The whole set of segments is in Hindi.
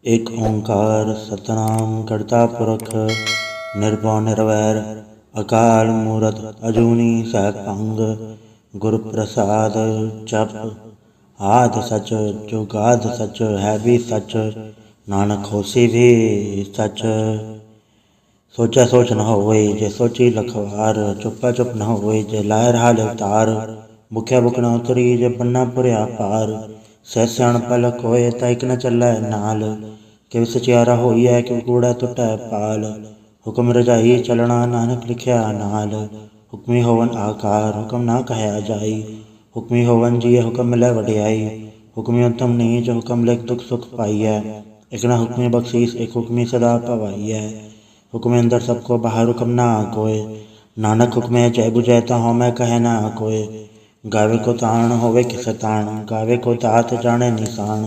एक ओंकार सतनाम करता पुरख निर्भव निर्वैर अकाल मूरत अजूनी सहभंग गुरु प्रसाद जप आद सच जुगाद सच है भी सच नानक होसी भी सच। सोचा सोच न होए जे सोची लखवार चुप्पा चुप न होए जे लाए रहा अवतार भुख्या भुख न उतरी जे बन्ना पुरया पार सह सियाणप लख होए तैक न चलै नाल कि सचियारा होई है कि कूड़ा टुटै पाल हुक्म रजाई चलना नानक लिखिया नाल हुक्मी होवन आकार हुक्म ना कहया जाई हुक्मी होवन जिये हुक्म मिलै वडियाई हुक्मी उत्तम नीच हुक्म लिख दुख सुख पाइयै एक न हुक्मी बख्शीस एक हुक्मी सदा पवाइयै हुक्म अंदर सबको बाहर हुक्म ना कोय नानक हुक्मे जय बुझै तो मैं कहे ना कोय गावे को ताण होवे किस ताण गावे को तात जाने निशान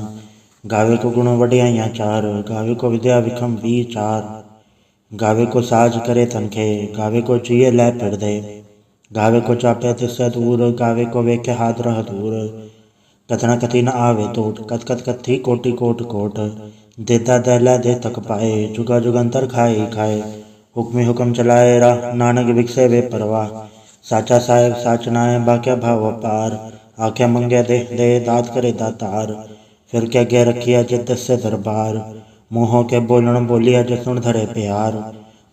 गावे को गुण वडियाइयाँ चार गावे को विद्या विक्रम विचार गावे को साज करे तनखे गावे को जिये लै फिर दे गावे को चापे तिससे दूर गावे को वेखे हाथ रह दूर कथना कथी न आवे टोट कथ कथ कथी कोटि कोट कोट देता दैला दे तक पाए जुगा जुगंतर खाए खाए हुक्मी हुक्म चलाए रा नानक विकसे वे परवाह साचा साहेब साचनाए बाक्या भाव पार आख्या मंगे दे दे दात करे दातार फिर क्या गै रखिया जे दस्य दरबार मुँहों के बोलन बोलिया जे सुन धरे प्यार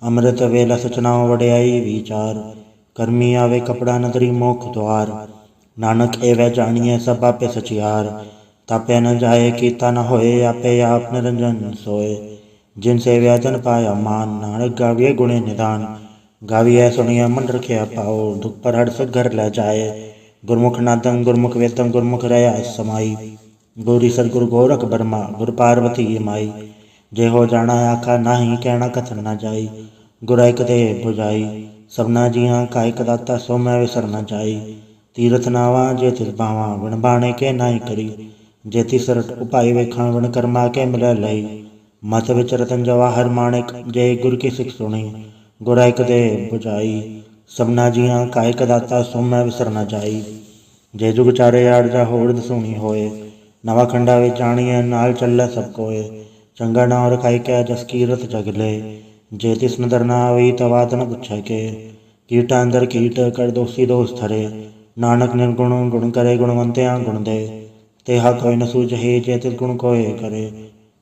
अमृत वेला सचनाओ वड्याई विचार कर्मी आवे कपड़ा नदरी मोख द्वार नानक एवं जानिए सब आपे सचियार तापे न जाए कीता न होए आपे आप निरंजन सोए जिन से व्याजन पाया मान नानक गाविये गुणे निदान गाविये सुनिया मन रखिया पाओ दुख पर हर सुख घर ले जाए गुरमुख नादम गुरमुख वेदम गुरमुख रया समाई गौरी सदगुरु गोरख बर्मा गुरु पार्वती माई जे हो जाना आखा नाही कहना कथन न जाई गुर एक दे बुझाई सबना जिया कायक दाता सो मैं विसर न जाई तीरथ नावा जे तिस बावा विण बाणे के नाई करी जे तिसरट उपाय वेखा विण कर्मा के मिले लई मत विच रतन जवाहर माणिक जे गुर की सिख सुनी गुर एक दे बुझाई सबना जिया कायक दाता सो मैं विसर न जाई जे जुग चारे आड़ जा होड़ सुनी होए नवा खंडा विच जानिए नाल चलै सब कोए चंगा नाम रखाई कै जस कीरत जगले जे तिस नदर ना आई तवात न पुछै के कीटा अंदर कीट कर दोषी दोष थरे नानक निर्गुण गुण करे गुणवंत्या गुण दे तेहा कोई न सूझे जे तिस गुण कोय करे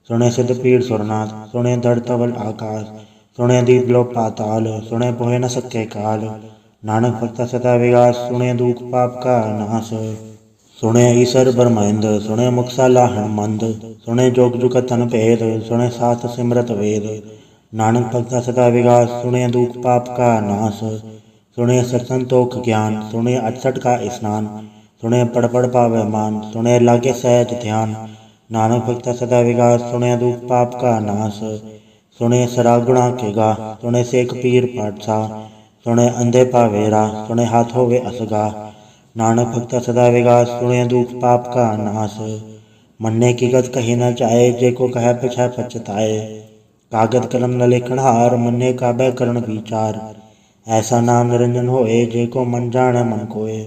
सुने सिद्ध पीड़ सुरनाथ सुने धड़ तवल आकाश सुने दीप लो पाताल सुने पोहे न सके काल नानक भक्ता सदा विगास सुने दुख पाप का नाश सुने ईसर ब्रह्मंद सुने मुक्सा लाहण मंद सुने जोग जुग तन भेद सुने साथ सिमरत वेद नानक भक्ता सदा विगास सुने दुख पाप का नाश सुने सत्संतोख ज्ञान सुने 68 का स्नान सुने पढ़ पढ़ पावे मान सुने लागे सहज ध्यान नानक भक्ता सदा विगास सुने दुख पाप का नाश सुने सरागुणा के गा सुने सेक पीर पाठसा सुने अंधे पावेरा सुने हाथ होवे असगा नानक भक्ता सदा विगास सुने दुख पाप का नाश मन्ने की गत कही न जाए जे को कह पिछा पछताए कागद कलम न लेखन हार मन्ने काबे करण विचार ऐसा नाम निरंजन होए जे को मन जाने मन कोय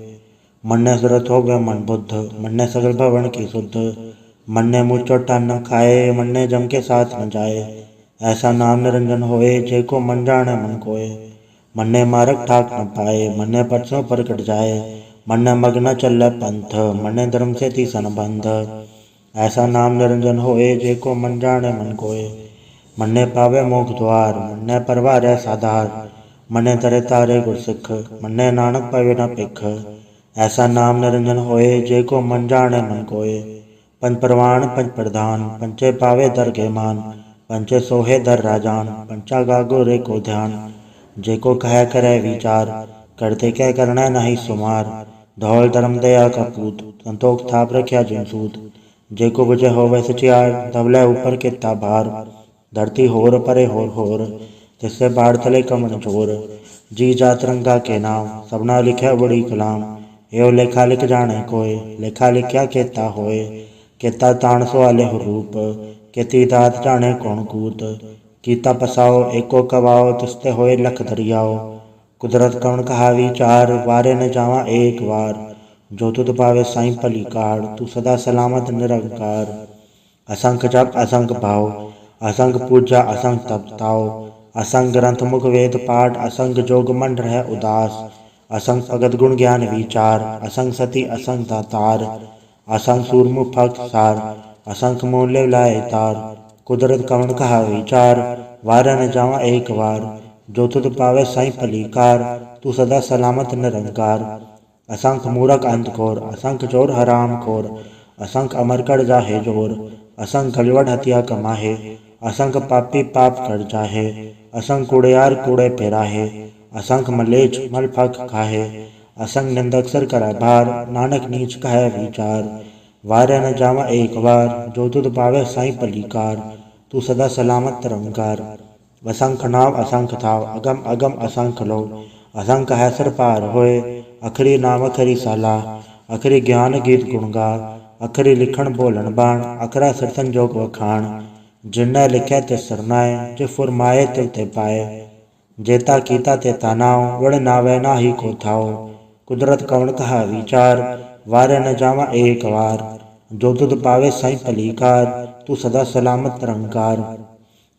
मन्ने सुरत हो गए मन बुद्ध मन्ने सगल भवन की शुद्ध मन्ने मुँह चोटा न खाए मन्ने जम के साथ न जाए ऐसा नाम निरंजन होए जे को मन जाने मन कोय मन्ने मारक ठाक न पाए मन्ने परसों प्रकट जाए मन्ने मग्न चल पंथ मन्ने धर्म से थी संबंध ऐसा नाम निरंजन होए जे को मन जाने मन कोय मन्ने पावे मोक्ष द्वार मन्ने परवार साधार मन्ने तरे तारे गुर सिख मन्ने नानक पावे न पिख ऐसा नाम निरंजन होए जे को मन जाने मन कोय पंच परवान पंच प्रधान पंचे पावे दर के मान पंचे सोहे दर राजान पंचा गागो रे को ध्यान जे को कह करे विचार करते क्या करना नहीं सुमार धौल धर्म दया का पूत संतोख थाप रख्या जिन सूत जे को बुझे होवे सचियार धवले ऊपर के ताबार धरती होर परे होर जिससे बाढ़ तले कमन चोर जी जात रंगा के नाम सबना लिखा बड़ी कलाम एवं लेखा लिख जाने कोय लेखा लिखया केता होए केता ताण सवाले हो रूप केती दात जाने कौन कूत कीता पसाओ एको कवाओ तिस्ते होए लख दरियाओ कुदरत कौन कहा विचार वारे न जावा एक बार जो तुद पावे साईं भली कार तू सदा सलामत निरंकार असंख जप असंख भाव, असंख पूजा असंख तप ताओ, असंख ग्रंथ मुख वेद पाठ, असंख जोग मन रह उदास, असंख भगत गुण ज्ञान विचार, असंख सती असंख दातार, असंख सूरमुख भक्त सार, असंख मूल्य लाए तार, कुदरत कवण कहा विचार, वार न जावा एक वार, जो तुद पावे साई भलीकार, तू सदा सलामत निरंकार। असंख मूरख अंत खोर, असंख चोर हराम खोर, असंख अमर कर जाहे जोर, असंख गलवड हत्या कमाहे, असंख पापी पाप कर जाहे, असंख कूड़ेयार कूड़े फेराहे, असंख मलेच मल फक खाहे, असंख निंदक सर कर भार, नानक नीच कह विचार, वार न जावा एक बार, जो तुद पावे साई भलीकार, तू सदा सलामत निरंकार। असंख नाव असंख थाव, अगम अगम असंख लो, असंख है सर पार होए, अखरी नाम अखरी साला, अखरी ज्ञान गीत गुणगा, अखरी लिखण बोलन बाण, अखरा सिर संजोग वखाण, जिन्नै लिखै ते सरनाए, जे फुरमाए तिल ते पाए, जेता कीता ते तानाओ, वड़ नावे ना ही को थाओ, कुदरत कवण कहा विचार, वार न जावा एक वार, जो तुद पावे साई भलीकार, तू सदा सलामत निरंकार।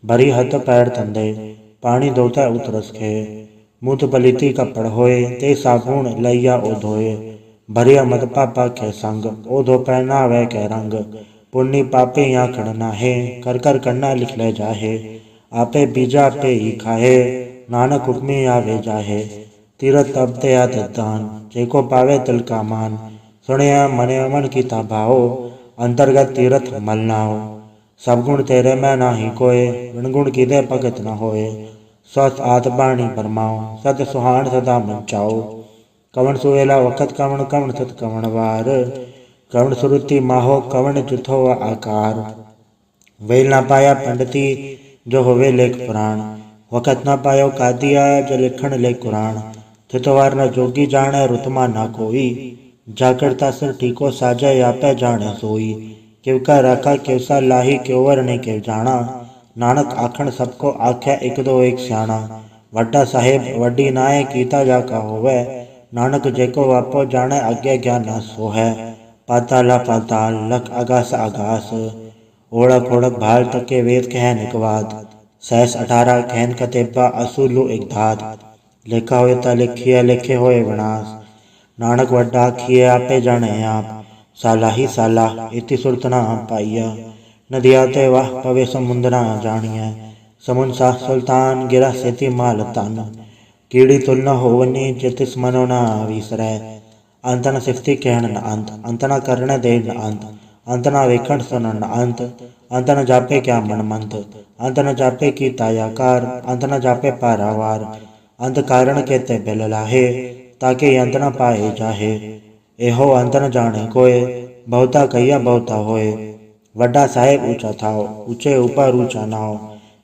भरी हथ पैर तंदे, पानी धोता उतरस खे, मुँह पलीती कपड़ होए, ते साबुन लैया ओ धोए, भरिया मत पापा के संग, ओ धो पहनावे के रंग, पुण्य पापे आखड़ नाहे, कर कर करना लिख ले जाहे, आपे बीजा पे ही खाए, नानक हुक्मी आवे जाहे, तीरथ तब ते आत दान, जेको पावे तिल का मान, सुनिया मने मन की भाओ, अंतर्गत तीरथ मल नाओ, सब गुण तेरे में नाही कोय, बिन गुण कीदे भगत न होए, स्वस्थ आत बाणी परमाओ, सत सुहान सदा मन चाओ, कवण सुवेला वखत कवण कवण सत कवण वार, कवण सुरुति माहो कवण जुथो आकार, वेल ना पाया पंडिती जो होवे लेख पुराण, वखत न पायो कादिया जो लिखण ले कुरान, थितवार न जोगी जाने रुतमा ना कोई, जाकर सिर ठीको साजे यापे जाने सोई, किवका राखा किवसा लाही क्योवर ने किव जाना, नानक आखण सबको आख्या एक दो एक स्याणा, वड्डा साहेब वड्डी नाए कीता जाका होवे, नानक जेको वापो जाने आज्ञा ज्ञान न सोहै, पाताला पाताल लख आगास आगास, ओढ़क ओढ़क भाल तके वेद कहन एक बात, सहस 18 कहन कतेबा असुलु एक धात, लेखा होए ता लिखिया लेखे होए विनाश, नानक वड्डा आखिए आपे जाने आप, साला ही साला इति सुरत ना पाइया, नदिया ते वाह पवे समुंदरा जानिया, समुन सा सुल्तान गिरा सेती माल तन, कीड़ी तुल न होवनी जितिस मनो ना विसरै, अंत न सिफती कहन न अंत, अंत न करने दे न अंत, अंत न वेखण सुनन न अंत, अंत न जापे क्या मन मंत, अंत न जापे की तायाकार, अंत न जापे पारावार, अंत कारण केते बिल लाहे, ताके अंत न पाए जाहे, एहो अंत न जाने कोय, बहुता कहिया बहुता होए, वड्डा साहेब ऊंचा थाओ, ऊंचे ऊपर ऊंचा नाओ,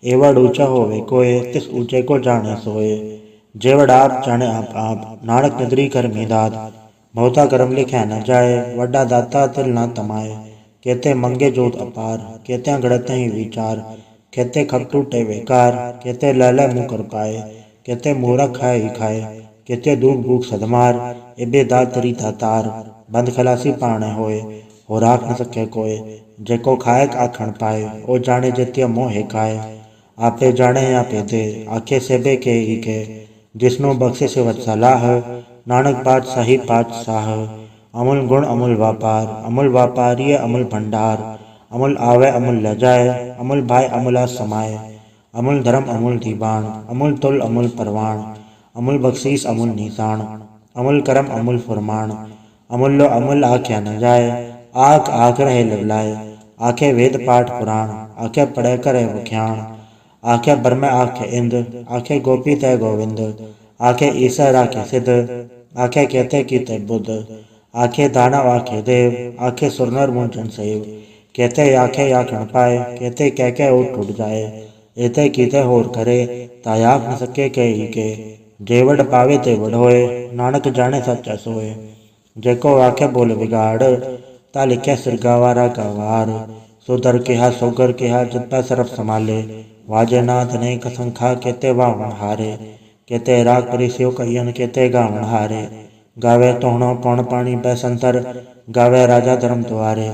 एवड ऊंचा होवे कोय, तिस ऊंचे को जाने सोए, जेवड आप जाने आप, नानक नदरी कर मीदाद, बहुता कर्म लिखे न जाए, वड्डा दाता तिल न तमाए, केते मंगे जोत अपार, केते गड़ते ही विचार, केते खप टूटे बेकार, केते लैले मुँह कर पाए, केते मूरख खाए ही खाए, केते दूख भूख सदमार, एबे दात तरी तार, बंद खलासी पाने होए, हो राख न सके कोय, जेको खाए आखण पाए, ओ जाने जित्य मोहे खाए, आपे जाने आपे दे, आखे सेबे के ही के, जिसनु बख्शे से वत सलाह, नानक पातशाही पातशाह, अमूल गुण अमूल व्यापारी अमूल भंडार, अमूल आवे अमूल ले जाए, अमूल भाई अमूला समाए, अमूल धर्म अमूल दीवान, अमूल तुल अमूल परवान, अमूल बख्शीस अमूल निशान, अमूल करम अमूल फुरमान, अमूल्यो अमूल आख्या न जाए, आख आख रहे लवलाए, आखे वेद पाठ पुराण, आखे पढ़े करे व्याख्यान, आखे बरमे आखे इंद, आखे गोपी तय गोविंद, आखे ईसर आखे सिद्ध, आखे कहते कीते बुद्ध, आखे दानव आखे देव, आखे सुरनर मुंचन सेव, कहते आखे आखण पाए, कहते कह के उठ टूट जाए, एते कीते होर करे, तायाक न सके के ही के, जेवड पावे ते वड होए, नानक जाने सच्चा सोए, जेको आखे बोल बिगाड़, ता लिखे सिरगावारा गवार, सो दर केहा सोगर केहा जद पै सरफ संभाले, वाजे नाथ ने कसंखा केते वावण हारे, केते राग परिस्यो कहियन केते गावण हारे, गावे तोहणो पौण पानी बैसंतर, गावे राजा धर्म द्वारे,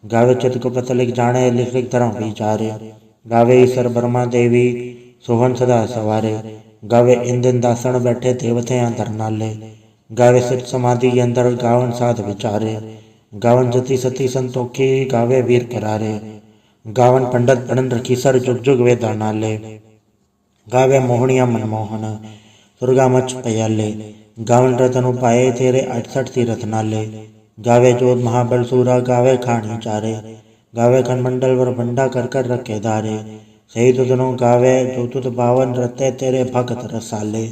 गावे चित को पत लिख जाने, लिख लिख धर्म विचारे। गावे ईश्वर ब्रह्मा देवी सोहन सदा सवारे। गावे इन दिन दासण बैठे देवते अंतर नाले। गावे सिट समाधि के अंदर गावन साध विचारे। गावन जति सती संतोखी गावे वीर करारे। गावन पंडित पढ़न रखी सर जुग जुग वेदा नाले। गावे मोहनिया मनमोहन सुरगा मच पयाले। गावन रतन उपाए तेरे 68 तीरथ नाले। गावे जोध महाबल सूरा गावे खानी चारे। गावे खनमंडल वर भंडा कर कर रखे धारे। सही तुदनो गावे जो तुद बावन रते तेरे भगत रसाले।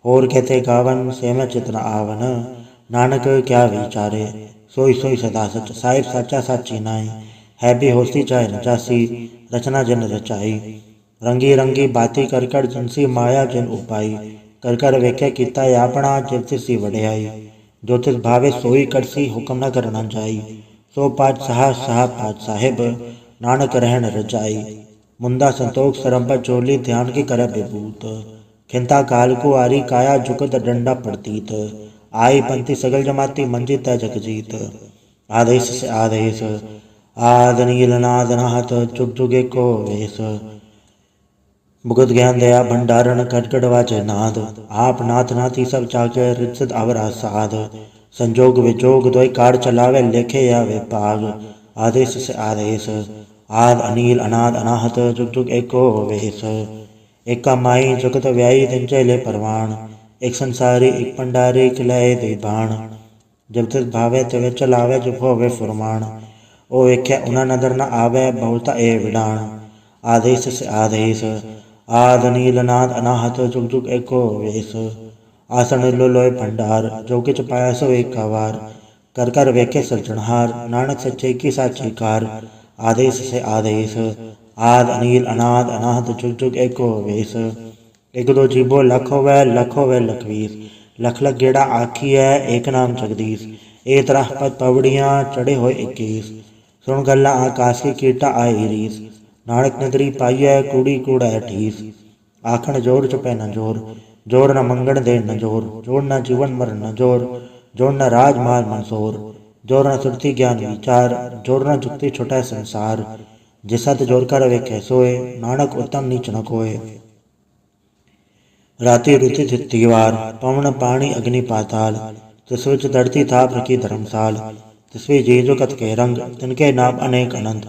और कहते गावन से में चित्र आवन नानक क्या विचारे। सोई सोई सदा सच साहिब साचा साची नाई। है भी होसी चाहे न जासी रचना जिन रचाई। रंगी रंगी बाती कर कर जिनसी माया जिन उपाई। कर कर वेखे किता यापना जिनसी वड़ियाई। जो तिस भावे सोई करसी हुक्म न करना जाई। सो पाठ सहा पाठ साहिब नानक रहन रजाई। मुंदा संतोख सरंपा चोली ध्यान की करे विभूत। खिंता काल को आरी काया जुगत डंडा प्रतीत। आई पंथी सगल जमाती मंजी तय जगजीत। आदेश से आदेश आद नीलनाद नाथ जुग जुगे को वेश। मुगत ज्ञान दया भंडारण कटकट वाचे नाद। आप नाथ नाथी सब जागे रित आवरा साध। संजोग विजोग दोय कार चलावे लेखे या वे पाग। आदेश से आदेश आद अनील अनाद अनाहत जुग जुग एको वेश। एका माई जगत व्याई तिंचे ले परवान। एक संसारी एक पंडारी खिलाए दे बाण। जब तिस भावे तिवे चलावे जब होवे फुरमान। ओ वेख्या उना नदर न आवे बहुता ए विडाण। आदेश से आदेश आद नीलनाद अनाहत जुग जुग एको वेश। आसन लो लोय भंडार जो किच पाया सो एक वार। कर कर वेखे सृजनहार नानक सच्चे की साची कार। आदेश से आदेश आद अनील अनाद अनाहत जुग जुग एको वेश। एक दो जीबो लखो व लखवीस। लख लख गेड़ा आखी है एक नाम जगदीश। ए तरह पद पवड़ियाँ चढ़े हो 21। सुन गल्ला आकाश की कीटा आए रीस। नानक नदरी पाइय कूड़ी कूड़ा ठीस। आखण जोर चुपे न जोर जोर न मंगण दे न जोर। जोर न जीवन मर न जोर जोर न राज माल मंसोर। जोर न सुरती ज्ञान विचार जोर न जुक्ति छुटै संसार। जिसत जोर कर वेखे सोए नानक उत्तम नीच न कोय। राति रुति तिथिवार पवन पानी अग्नि पाताल। तिसविच धरती थाप रखी धर्मसाल। तिसवी जीजो कत के रंग तिनके नाम अनेक अनंत।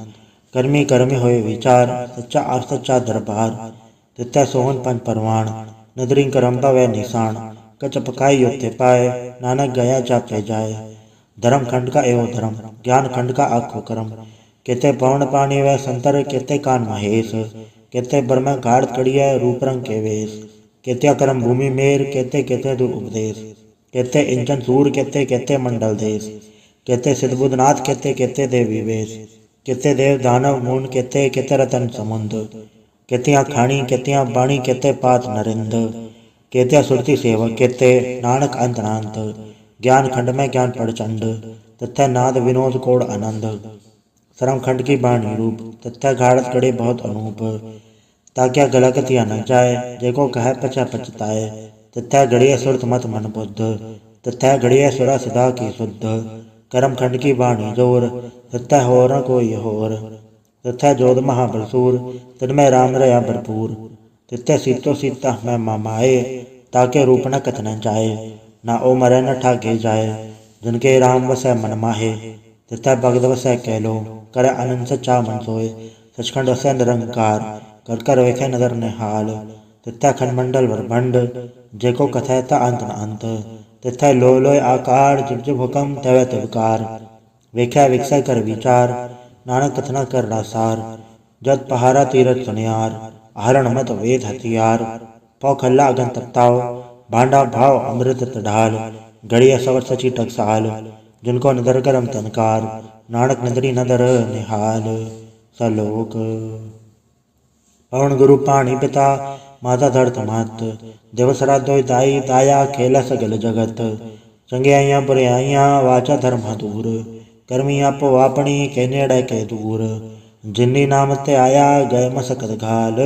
कर्मी कर्मी होए विचार सच्चा आप सच्चा दरबार। तित्य सोहन पंच परवान नदरी करम्बा व निशान। कच पकाई युत्थे पाए नानक गया जापे जाए। धर्म खंड का एवं धर्म ज्ञान खंड का आखो कर्म। केते पवन पानी व संतर केते कान महेश। केते ब्रह्म घाट कड़िया रूप रंग के वेश। केत्या कर्म भूमि मेर केते केते दूर उपदेश। केते इंचन सूर केते केते मंडल देश। केते सिद्धबुद्धनाथ केते केते देवी वेश। केते देव दानव मून केते केते रतन समुंद। केतिया खाणी केतिया बाणी केते पात नरिंद। केतिया सुरती सेवक केते नानक अंतरांत। ज्ञान खंड में ज्ञान प्रचंड तथा नाद विनोद कोड आनंद। श्रम खंड की बाणी रूप तथा घाड़त कड़े बहुत अनूप। ताक्या गलत या न जाए जेको कहे पचा पचताए। तथा घड़िया सुरत मत मन बुद्ध तथा घड़िया सुरा सदा की शुद्ध। कर्म खंड की बाणी जोर तथा होर कोई होर। तथा जोध महाबलसूर तिनमें राम रया भरपूर। तित्य सीतो सीता में मामाए ताके रूप न कथन जाए। ना ओ मरे न ठाके जाए जिनके राम वसै मन माहे। तित्य भगत वसै कहलो करे अनंत सच्चा मन सोए। सचखंड वसै निरंकार कर कर वेखे नदर निहाल। तित्य खंडमंडल वरभंड जेको कथय ता अंत न अंत। तित्य लो लोय आकार जिब जिब हुक्म तव तिवकार। वेख्या विकसय कर विचार नानक कथना कर रासार। जद पहारा तीरथ सुनियार आहरण मत वेद हथियार। पौ खल्ला अगन तपताओ भांडा भाव अमृत ढाल। घड़िया सवर सची टकसाल जिनको नदर करम तनकार। नानक नदरी नदर निहाल सलोक। पवन गुरु पाणी पिता माता धरत मात। दिवसरा दोय दाई दाया खेला सगल जगत। चंगियाइयां बुराइयां वाचा धर्म दूर। कर्मी आपो आपनी के नेड़े के दूर। जिन्नी नाम ते आया गए मसकत घाल।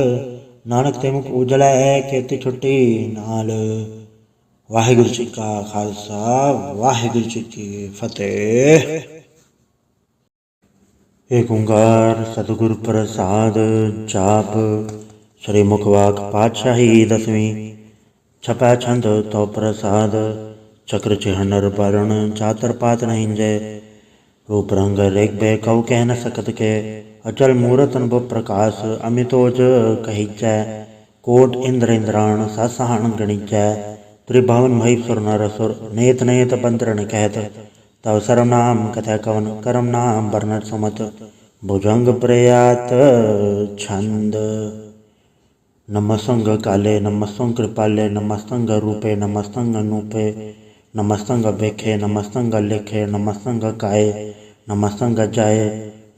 नानक ते मुख उजलै खेती छुट्टी नाल। वाहिगुरु जी का खालसा वाहिगुरु जी की फतेह। एक ओंकार सतगुर प्रसाद जाप। श्री मुखवाक पातशाही दसवीं। छपै छंद तो प्रसाद। चक्र चिन्ह नर वरण जातर पात नहीं जय। रूप रंग रेख बे कऊ कह न सकत के। अचल मूरत अनुभव प्रकाश अमितोज कहिजै। कोट इंद्र इंद्राण ससहान गणिजै। त्रिभुवन भई सुर नर असुर नेत नेत बंदरण कहत। तव सर्वनाम कथय कवन करम नाम वर्णन सुमत। भुजंग प्रयात छंद। नमस्तंग काले नमस्तंग कृपाले नमस्तंग रूपे नमस्तंग अनूपे नमस्तंग बेखे नमस्तंग लेखे नमस्तंग काये नमस्तंग जाये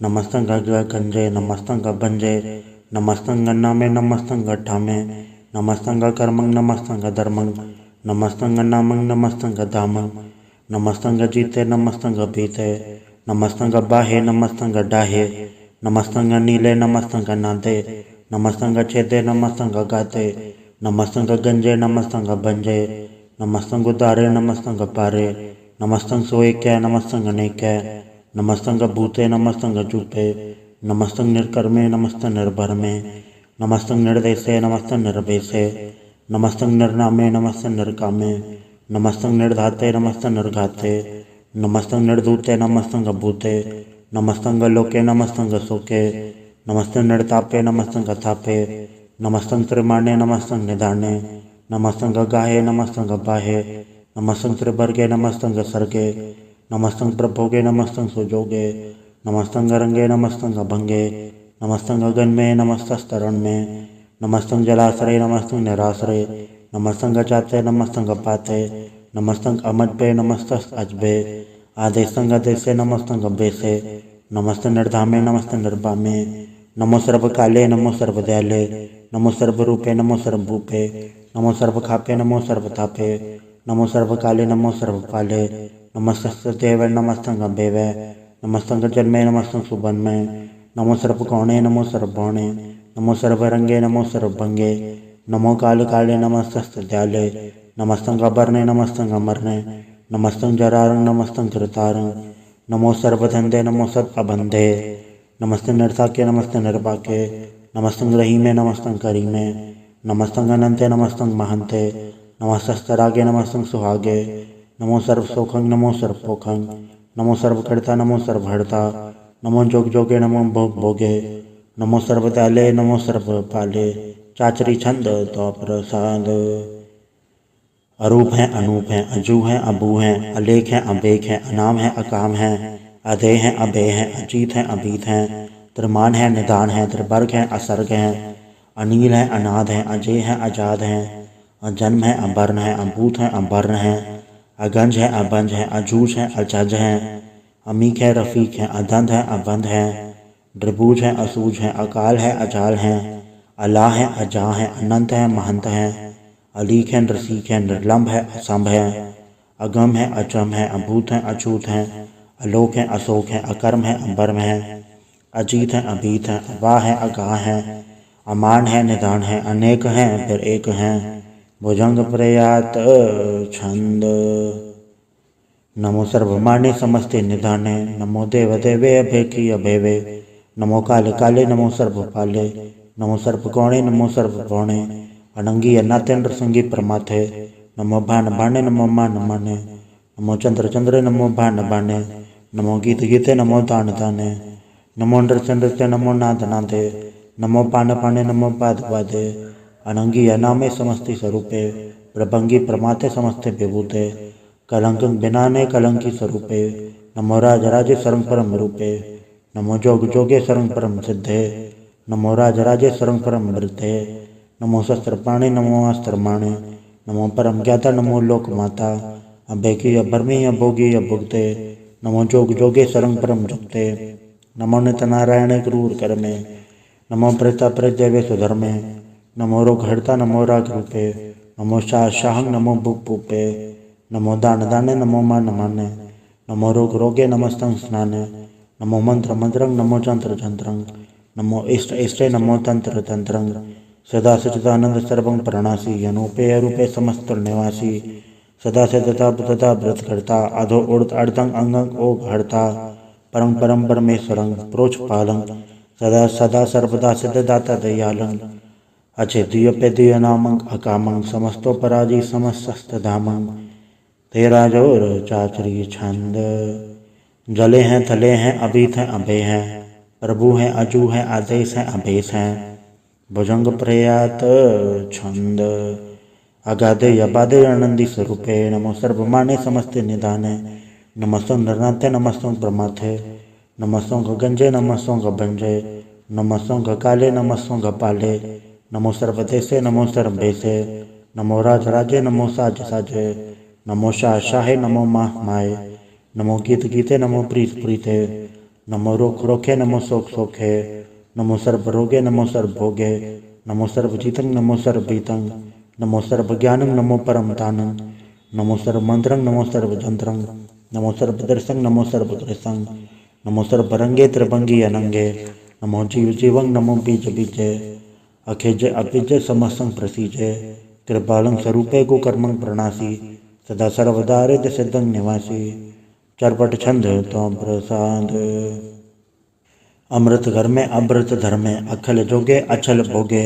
नमस्तंग गंजे नमस्तंग भंजे नमस्तंग नामे नमस्तंग ठामे नमस्तंग कर्मंग नमस्तंग धर्मंग नमस्तंग नामंग नमस्तंग धामंग नमस्तंग जीते नमस्तंग बीते नमस्तंग बाहे नमस्तंग डाहे नमस्तंग नीले नमस्तंग नादे नमस्तंग छेदे नमस्तंग गाते नमस्तंग गंजे नमस्तंग भंजे नमस्तंग उदारे नमस्तंग पारे नमस्तंग सोएक्य नमस्तंग नेक्य नमस्तंग भूते नमस्तंग जूपे नमस्तंग निर्कर्मे नमस्तंग निर्भरमे नमस्तंग निर्देशे नमस्तंग निर्भेशे नमस्तंग निर्नामे नमस्तंग निर्कामे नमस्तंग निर्धाते नमस्तंग निर्घाते नमस्तंग निर्धूते नमस्तंग भूते नमस्तंग लोके नमस्तंग सोके नमस्तंग निर्तापे नमस्तंग थापे नमस्तंग त्रिमाणे नमस्तंग निधाने नमस्तंग गाहे नमस्तंग बाहे नमस्तंग त्रिवर्गे नमस्तंग सर्गे नमस्तंग प्रभोगे नमस्तंग सुजोगे नमस्तंग रंगे नमस्तंग भंगे नमस्तंग गगन में नमस्तस्तरण में नमस्तंग जलाश्रय नमस्तंग निराश्रय नमस्तंग जाते नमस्तंग पाते नमस्तंग अमजबे नमस्तंग अजबे आदेशंग देशे नमस्तंग बेसे नमस्त निर्धामे नमस्त निर्भामे नमो सर्व काले नमो सर्व दयाले नमो सर्व रूपे नमो सर्व भूपे नमो सर्व खापे नमो सर्व थापे नमो सर्व काले नमो सर्व पाले नमस्तस्य देव नमस्तंग बेवे नमस्तंग जन्मे नमस्तंग सुबन्मे नमो सर्व गौणे नमो सर्व भौणे नमो सर्व रंगे नमो सर्व भंगे नमो काल काले नमस्तस्य दयाले नमस्तंग अबरने नमस्तंग अमरने नमस्तंग जरारंग नमस्तंग कृतारंग नमो सर्वधंधे नमो सर्व अबंधे नमस्ते निर्साके नमस्ते निर्पाके नमस्तंग रहीमे नमस्तंग करीमे नमस्तंग अनंते नमस्तंग महंते नमस्तस्तरागे नमस्तंग सुहागे नमो सर्व सोखंग नमो सर्व पोखंग नमो सर्व खड़ता नमो सर्व हड़ता नमो जोग जोगे नमो भोग भोगे नमो सर्व दयाले नमो सर्व पाले। चाचरी छंद तो प्रसाद। अरूप हैं अनूप हैं अजू हैं अबू हैं अलेख हैं अबेख हैं अनाम हैं अकाम हैं अधे हैं अभे हैं अजीत हैं अभीत हैं त्रिमान हैं निदान हैं त्रिवर्ग हैं असर्ग हैं अनील हैं अनाद हैं अजय हैं अजाद हैं अजन्म हैं अवर्ण हैं अभूत हैं अवर्ण हैं अगंज हैं अबंज हैं अजूज हैं अजज हैं अमीक हैं रफीक हैं अदंध हैं अबंध हैं द्रिभुज हैं असूज हैं अकाल हैं अजाल हैं अला हैं अजा हैं अनंत हैं महंत हैं अलीक हैं रसीक हैं निर्लम्ब है असंभ है अगम है अचम है अभूत हैं अछूत हैं अलोक हैं अशोक हैं अकर्म है अबर्म है अजीत हैं अभीत हैं अवाह है अगाह है अमान है निदान है अनेक हैं फिर एक हैं भुजंग प्रयात छंद। नमो सर्वमाने समस्ते निधाने नमो देव देवे अभेकी अभेवे नमो काले काले नमो सर्वपाले नमो सर्वगौणे नमो सर्वगौणे अनंगी अनाथेन्द्र संगी परमाथे नमो भान भाने नमो मान माने नमो चंद्र चंद्र नमो भान भाने नमो गीत गीते नमो दान दाने नमो नृत्य नृत्य नमो नाद नादे नमो पान पाने नमो पाद पादे अनंगी अनामे समस्ति स्वरूपे प्रभंगी प्रमाथे समस्ते विभूते कलंक बिनाने कलंकी स्वरूपे नमो राज राजे सरंग परम रूपे नमो जोग जोगे सरंग परम सिद्धे नमो राज राजे सरंग परम वृद्धे नमो शस्त्र प्राणे नमो अस्त्र माणे नमो परम ज्ञाता नमो लोक माता अभेकी अभरमी अभोगी अभुगते नमो जोग जोगे सरंग परम जुगते नमो नित नारायण क्रूर कर्मे नमो प्रेता प्रेत देवे सुधर्मे नमो रोग हरता नमो राग रूपे नमो शाह शाहंग नमो भूप भूपे नमो दान दाने नमो मान माने नमो रोग रोगे नमस्तंग स्नाने नमो मंत्र मंत्रंग नमो जंत्र जंत्रंग नमो इष्ट इष्टे नमो तंत्र तंत्रंग सदा सचिदानंद सर्वं प्रणासी अनूपे अरूपे समस्त निवासी सदा से तथा व्रत करता अधो उड़त अर्धंग अंगंग ओघ हरता परं परं परमेश्वरं प्रोक्षपालं सदा सदा सर्वदा सिद्धदाता दयालं अचेद्यपेद्य नामं अकामं समस्तोपराजि समस्तधामं तेरा जोर चाचरी छंद। जले हैं थले हैं अभीत हैं अभय हैं प्रभु हैं अजू हैं आदेश हैं अभेश हैं भुजंग प्रयात छंद। अगाधे यबाधे आनंदी स्वरूपे नमो सर्वमाने समस्ते निधाने नमस्तों नरनाथे नमस्तों प्रमाथे नमस्तों गंजे नमस्तों गंजे नमस्तों काले नमस्तों पाले नमो सर्वदेशे नमो सर्वेशे नमो राज राजे नमो साज साजे नमो शाह शाहे नमो माह माए नमो गीत गीते नमो प्रीत प्रीते नमो रोख रोखे नमो सोख सोखे नमो सर्व रोगे नमो सर्व भोगे नमो सर्व जीतं नमो सर्व बीतं नमो सर्व ज्ञानं नमो परम दानं नमो सर्व मंत्रं नमो सर्व जंत्रं नमो सर्व दर्शं नमो सर्व दर्शं नमो सर्व रंगे त्रिभंगी अनंगे नमो जीव जीवं नमो बीज बीजे अखेज अभिज समसं प्रसीजे कृपालं स्वरूपे कुकर्मं प्रणासी सदा सर्वदारिद सिद्धं निवासी चरपट छंद तो प्रसाद। अमृत घर में अमृत धर में अखल जोगे अछल भोगे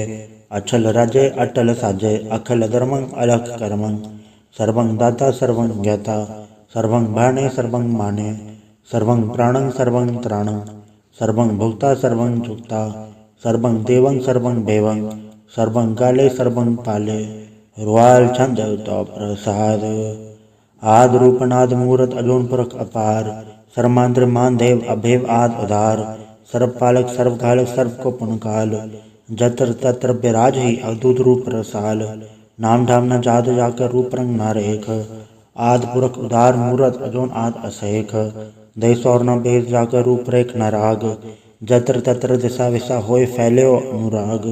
अछल राजे अटल साजे अखल धर्मं अलख कर्मं सर्वं दाता सर्वं ज्ञाता सर्वं भाणे सर्वं माने सर्वं प्राणं सर्वं त्राणं सर्वं भुक्ता सर्वं चुक्ता सर्वं देवं सर्वं देवं सर्वं काले सर्वं पाले रुआल छंद तो प्रसाद। आद रूपनाद मूरत अजोन पुरख अपार सर्मांत्र मान देव अभेव आद उदार सर्वपालक सर्वघालक सर्व को पुनकाल जत्र तत्र विराज ही अद्भुत रूप रसाल नाम धाम न जात जाकर रूप रंग न रेख आद पुरख उदार मूरत अजोन आद असेख देश और न भेद जाकर रूप रेख न राग जत्र तत्र दिशा विशा होए फैले अनुराग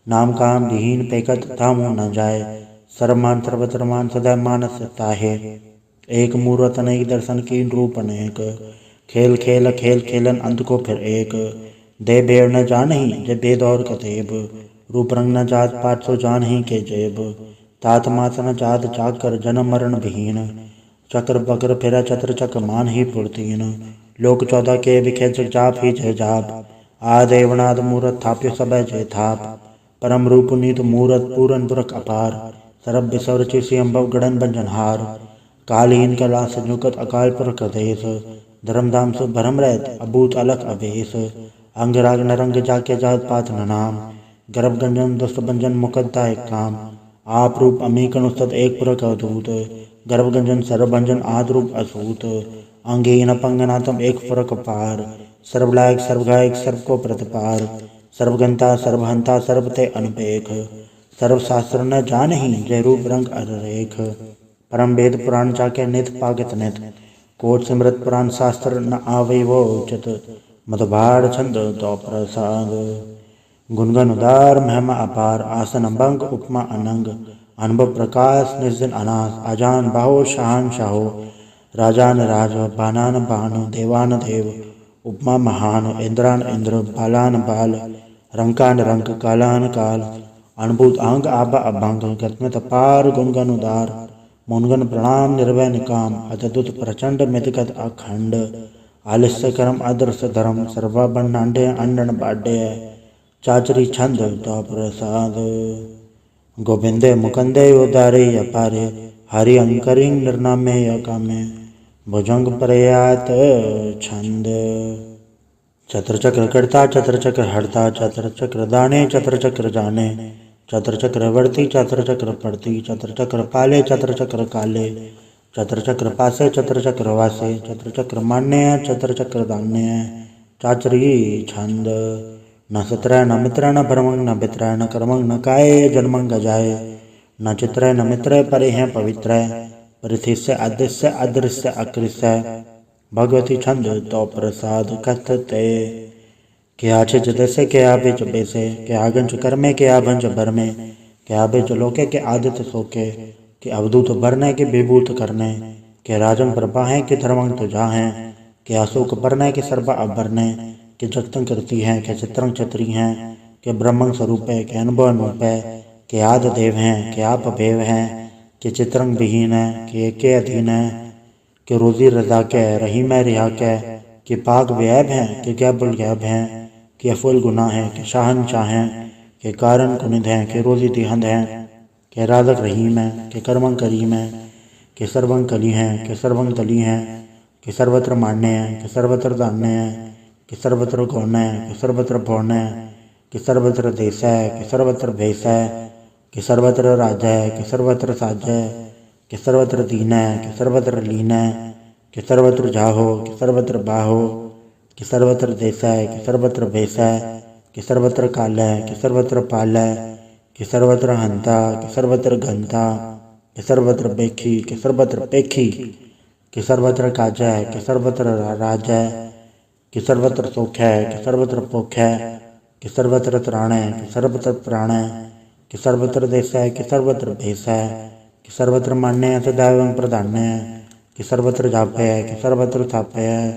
नाम काम विहीन पेकत धामो न जाए सर्वमान सर्वत्रमान सदा मानस ताहे एक मूर्त अनेक दर्शन की रूप अनेक खेल खेल खेल खेलन अंत को फिर एक दे भेड़ न जान ही जब भेद और कतेब रूप रंग न जात पात सो जान ही के जेब तात मात न जात जाग कर जन्म मरण विहीन चक्र बकर फिरा चत्र चक मान ही पुरतीन लोक 14 के विखे जाप ही जय जाप आदेवनाद मूरत थाप्यो सब जय थाप परम रूप नीत मूरत पूरन पुरख अपार सरब बिसवर चिसी अम्भव गढ़न बंजनहार कालीन कला संयुगत अकाल पुरख देश धर्मधाम से भरम रहत अभूत अलख अवेश अंगराग नरंग जाके जात पात न नाम गर्भ गंजन दुष्ट बंजन मुकद्दा एक काम आप रूप अमीकन उस्तत एक पुरख अवधूत गर्भ गंजन सर्वभंजन आद रूप असूत अंगहीन पंगनातम एक पुरख पार सर्वलायक सर्वगायक सर्व को प्रतिपार सर्वगंता सर्वहंता सर्वते अनपेख सर्वशास्त्र न जान ही जय रूप रंग अरेख परम वेद पुराण जाके नित पागत नित कोट सिमृत पुराण शास्त्र न आवे वो उचित मधुभाड़ छंद तो प्रसाद। गुणगन उदार महिमा अपार आसन भंग उपमा अनंग अनुभव प्रकाश निर्जन अनास अजान बाहो शाहान शाहो राजान राज बानान बान देवान देव उपमा महान इंद्रान इंद्र बालान बाल रंकान रंक कालान काल अनुभूत अंग आबा अभंग गतमत पार गुणगन उदार मुनगन प्रणाम निर्भय निकाम अतदुत प्रचंड मितगत अखंड आलस्य कर्म आदर्श धर्म सर्वा बन्नांडे अंडन बाड्य चाचरी छंद तो प्रसाद। गोविंदे मुकंदे उदारे अपारे हरि अंकरिं निर्नामे यकामे भुजंग प्रयात छंद। चत्र चक्र कर्ता चत्र चक्र हरता चत्र चक्र दाने चत्र चक्र जाने चत्र चक्र वर्ती चत्र चक्र पड़ती चत्र चक्र पाले चत्र चक्र काले चत्र चक्र पासे चत्र चक्र वासे चत्र चक्र मान्य चत्र चक्र दान्य चाचरी छंद। न सत्र न मित्र न भ्रमंग न भित्र न कर्मंग न काय जन्मंग गजाए न चित्र न मित्र परे हैं पवित्र परिथिस्य अदृश्य अदृश्य अकृष्य भगवती छंद तो प्रसाद कथते क्या छिज दसे क्या बिच बेसे क्या गंज कर्मे क्या भंज भरमे क्या बिच लोके के आदित्य सोके के अवधूत भरने के विभूत करने के राजन प्रभा के धर्मंग तुझा हैं के अशोक भरने के सर्वा अभरने के जगतंग करती हैं के चित्रंग चित्री हैं के ब्रह्मंग स्वरूप है के अनुभव अनूप है के आद देव हैं के आप भेव हैं के चित्रंग विहीन है के अधीन है के रोजी रजा के रही मैं रिहा के कि पाक व्यैब हैं, कि क्या बुलगैब हैं, कि अफुल गुनाह हैं, कि शाहनशाह हैं, कि कारण कुनिद हैं, कि रोज़ी दिहंद हैं, कि राज़क रहीम हैं, कि करमं करीम हैं, कि सर्वं कली हैं, कि सर्वं तली हैं, कि सर्वत्र मान्य हैं, कि सर्वत्र दान्य हैं, कि सर्वत्र गौण है, कि सर्वत्र भौण है, कि सर्वत्र देश है, कि सर्वत्र भेष है, कि सर्वत्र राज है, कि सर्वत्र साज है, कि सर्वत्र दीन है, कि सर्वत्र लीन है, कि सर्वत्र जाहो, कि सर्वत्र बाहो, कि सर्वत्र देश है, कि सर्वत्र भेष है, कि सर्वत्र काल है, कि सर्वत्र पाल है, कि सर्वत्र हंता, कि सर्वत्र घंता, कि सर्वत्र बेखी, कि सर्वत्र पेखी, कि सर्वत्र काज है, कि सर्वत्र राज है, कि सर्वत्र सुख है, कि सर्वत्र पोख है, कि सर्वत्र त्राण है, कि सर्वत्र प्राण है, कि सर्वत्र देश है, कि सर्वत्र भेष है, कि सर्वत्र मान्य है, सदा एवं प्रधान्य है, कि सर्वत्र जापे है, कि सर्वत्र थापे है,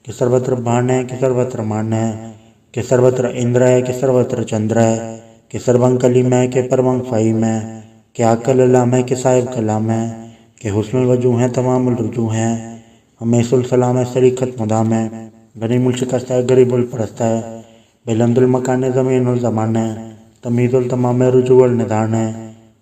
कि सर्वत्र भान है, कि सर्वत्र मान है, कि सर्वत्र इंद्र है, कि सर्वत्र चंद्र है, कि सर्वं कलीम है, कि परमं फ़हीम है, कि आकल लाम है, कि साहिब कलाम है, कि हुस्नुल वजू हैं, तमामुल रुजू हैं, हमेशुल सलाम है, सलीखत मुदाम है, गरीमुल शिकस्त है, गरीबुल परस्त है, बेलंदुल मकान ज़मीनुल ज़मान है, तमीज़ुल तमाम रुजुअल निदान है,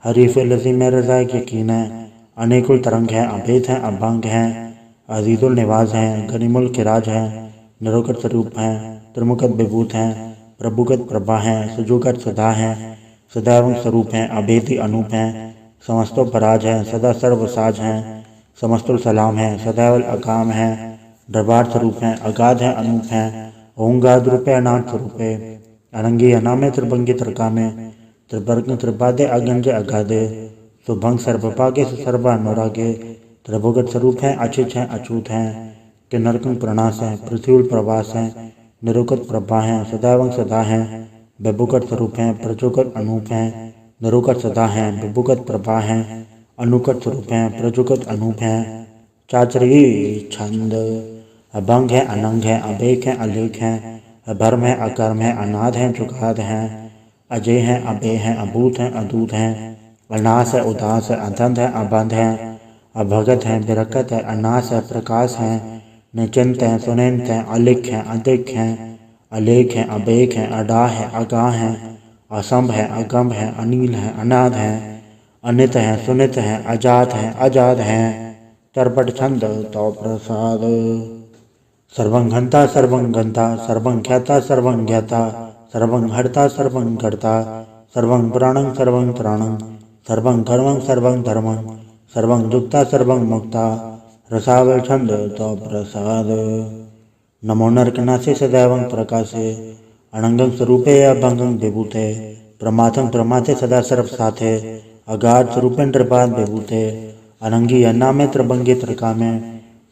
हरीफ़ लज़ीम रज़ाक यकीन है, अनेकुल तरंग हैं, अभेद हैं, अभंग हैं, अजीज़ुल निवाज हैं, गनीमुल किराज हैं, निरोगत स्वरूप हैं, त्रिमुखत विभूत हैं, प्रभुगत प्रभा हैं, सुजुगत सदा हैं, सदैव स्वरूप हैं, अभेदी अनूप हैं, समस्तो पराज हैं, सदा सर्वसाज हैं, समस्तुल सलाम हैं, सदैव अकाम हैं, दरबार स्वरूप हैं, अगाध हैं, अनूप हैं, ओंगाद रूपे अनाथ स्वरूपे, अनंगी अनामे त्रिभंगी त्रिकामे, त्रिवर्ग त्रिपादे अगंजे अगाधे, सुभंग सर्वपागे सर्वानुरागे, त्रिभुगत स्वरूप हैं, अचिच हैं, अछूत हैं, कि नरकं प्रणास हैं, पृथ्वील प्रवास हैं, निरुकत प्रभा हैं, सदैव सदा हैं, बेबुकट स्वरूप हैं, प्रचुकट अनूप हैं, निरुकट सदा हैं, बेबुकट प्रभा हैं, अनुकट स्वरूप हैं, प्रचुकट अनूप हैं, चाचरी छंद अभंग है, अनंग है, अभेक है, अलेख हैं, अभर्म है, अकर्म है, अनाद हैं, चुकाद हैं, अजय हैं, अभय हैं, अभूत हैं, अदूत हैं, अनास है, उदास है, अधंध है, अबंध हैं, अभगत हैं, बिरकत है, अनास है, प्रकाश हैं, निचिंत हैं, सुनिंत हैं, अलिख हैं, अधिक हैं, अलेख हैं, अबेक हैं, अडा है, अगाह हैं, असंभ है, अगम है, अनिल है, अनाद हैं, अनित हैं, सुनित हैं, अजात हैं, अजाद हैं, तरपट छंद तो प्रसाद। सर्वं घंता सर्वं गंता, सर्वं ख्याता सर्वं ज्ञाता, सर्वं हर्ता सर्वं कर्ता, सर्वं पुराणं सर्वं त्राणं, सर्वं कर्मं सर्वं धर्मं, सर्वं युक्ता सर्वं मुक्ता, रसावल छंद तो प्रसाद। नमो नरकनासे सदैवं प्रकाशे, अनंगं स्वरूपे अभंगं विभूते, प्रमाथं प्रमाथे सदा सर्व साथे, अगाध स्वरूपे नृपाद विभूते, अनंगी अन्नामे त्रिभंगी त्रिकामे,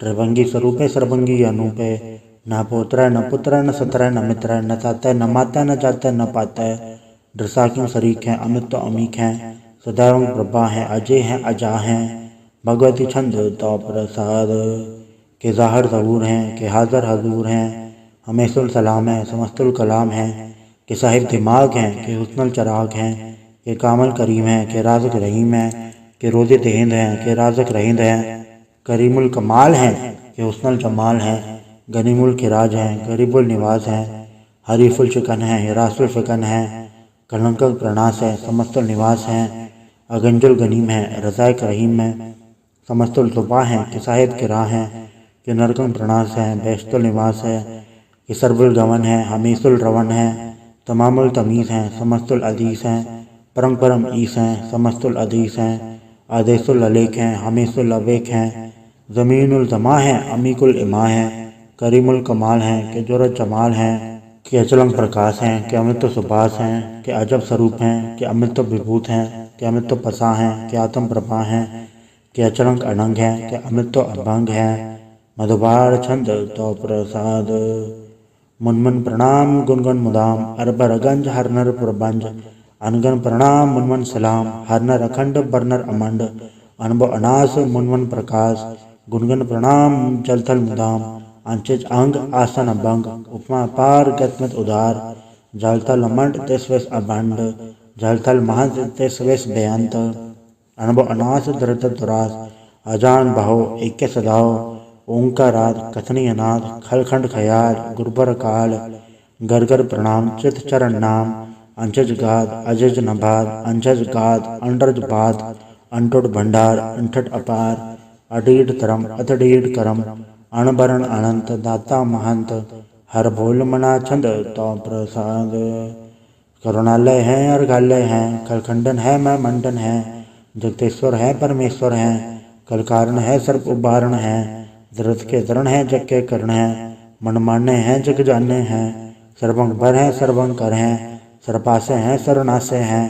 त्रिभंगी स्वरूपे सर्वंगी अनूपे, न पोत्र न पुत्र न सत्र न मित्र, न ताता न माता न जाता न पाता, दृसाक्यों शरीक हैं, अमित तो अमीक हैं, सदैव प्रभा हैं, अजय हैं, अजा हैं, भगवती छंद तो प्रसाद। के ज़ाहिर ज़हूर हैं, के हाज़र हजूर हैं, हमेशुल सलाम है, समस्तुल कलाम हैं, के साहिब दिमाग हैं, के हुस्नुल चराग हैं, के कामल करीम हैं, के राज़क रहीम हैं, के रोज़े देहिंद हैं, के राज़क रहींद हैं, करीमुल कमाल हैं, के हुस्नुल जमाल हैं, गनीमुल किराज हैं, गरीबुल निवाज हैं, हरीफुल शिकन हैं, हिरासुल फिकन हैं, कलंकक प्रणास है, समस्तुल निवास हैं, अगंजुल गनीम हैं, रज़ाक रहीम हैं, समस्तुल जुबा हैं, कि साहिब किरा हैं, कि नरकं प्रणास हैं, बेशतुल निवास है, कि सर्वुल गवन हैं, हमीसुल रवन हैं, तमामुल तमीज़ हैं, समस्तुल अदीस हैं, परम परम ईस हैं, समस्तुल अदीस हैं, आदेशुल अलेख हैं, हमीसुल अवेक हैं, ज़मीनुल जमा हैं, अमीकुल इमा हैं, करीमुल कमाल हैं, के जुरत जमाल हैं, के अचलंग प्रकाश हैं, के अमित सुभाष हैं, के अजब स्वरूप हैं, के अमित विभूत हैं, के अमित पसा हैं, के आत्म प्रभा हैं, के अचलंग अनंग हैं, के अमित अभंग हैं, मधुबार छंद तो प्रसाद। मुनमुन प्रणाम गुनगुन मुदाम, अरबर गंज हरनर प्रबंज, अनगन प्रणाम मुनमन सलाम, हरनर अखंड बरनर अमंड, अनुभव अनास मुनमन प्रकाश, गुनगन प्रणाम जलथल मुदाम, अंचिज अंग आसन अभंग, उपमा पार गतमत उदार, जलथल अमंड तेस्वेश अभंड, जलथल महंत तेस्वेश बेअंत, अनुभव अनास दरत दुरास, अजान बहो एक सदाओ, ओंकाराद कथनीय नाद खलखंड खयाल गुरुबर काल गरगर प्रणाम चित चरण नाम अंजज गाद अजज नभाद अंजज गाद अंडरज बाद अंटुट भंडार अंठट अपार अडीड तरम अतडीड करम अणबरण अनंत दाता महंत हर भोल मना छंद तो प्रसाद। करुणालय है अर्घालय है कलखंडन है मैं मंडन है जगतेश्वर है परमेश्वर है कलकारण है सर्प उबारण है दरद के दरण है जग के करण है मनमाने हैं जग जाने हैं सर्वंग भर हैं सर्वंग कर हैं सर्पासे हैं सर्वनाशे हैं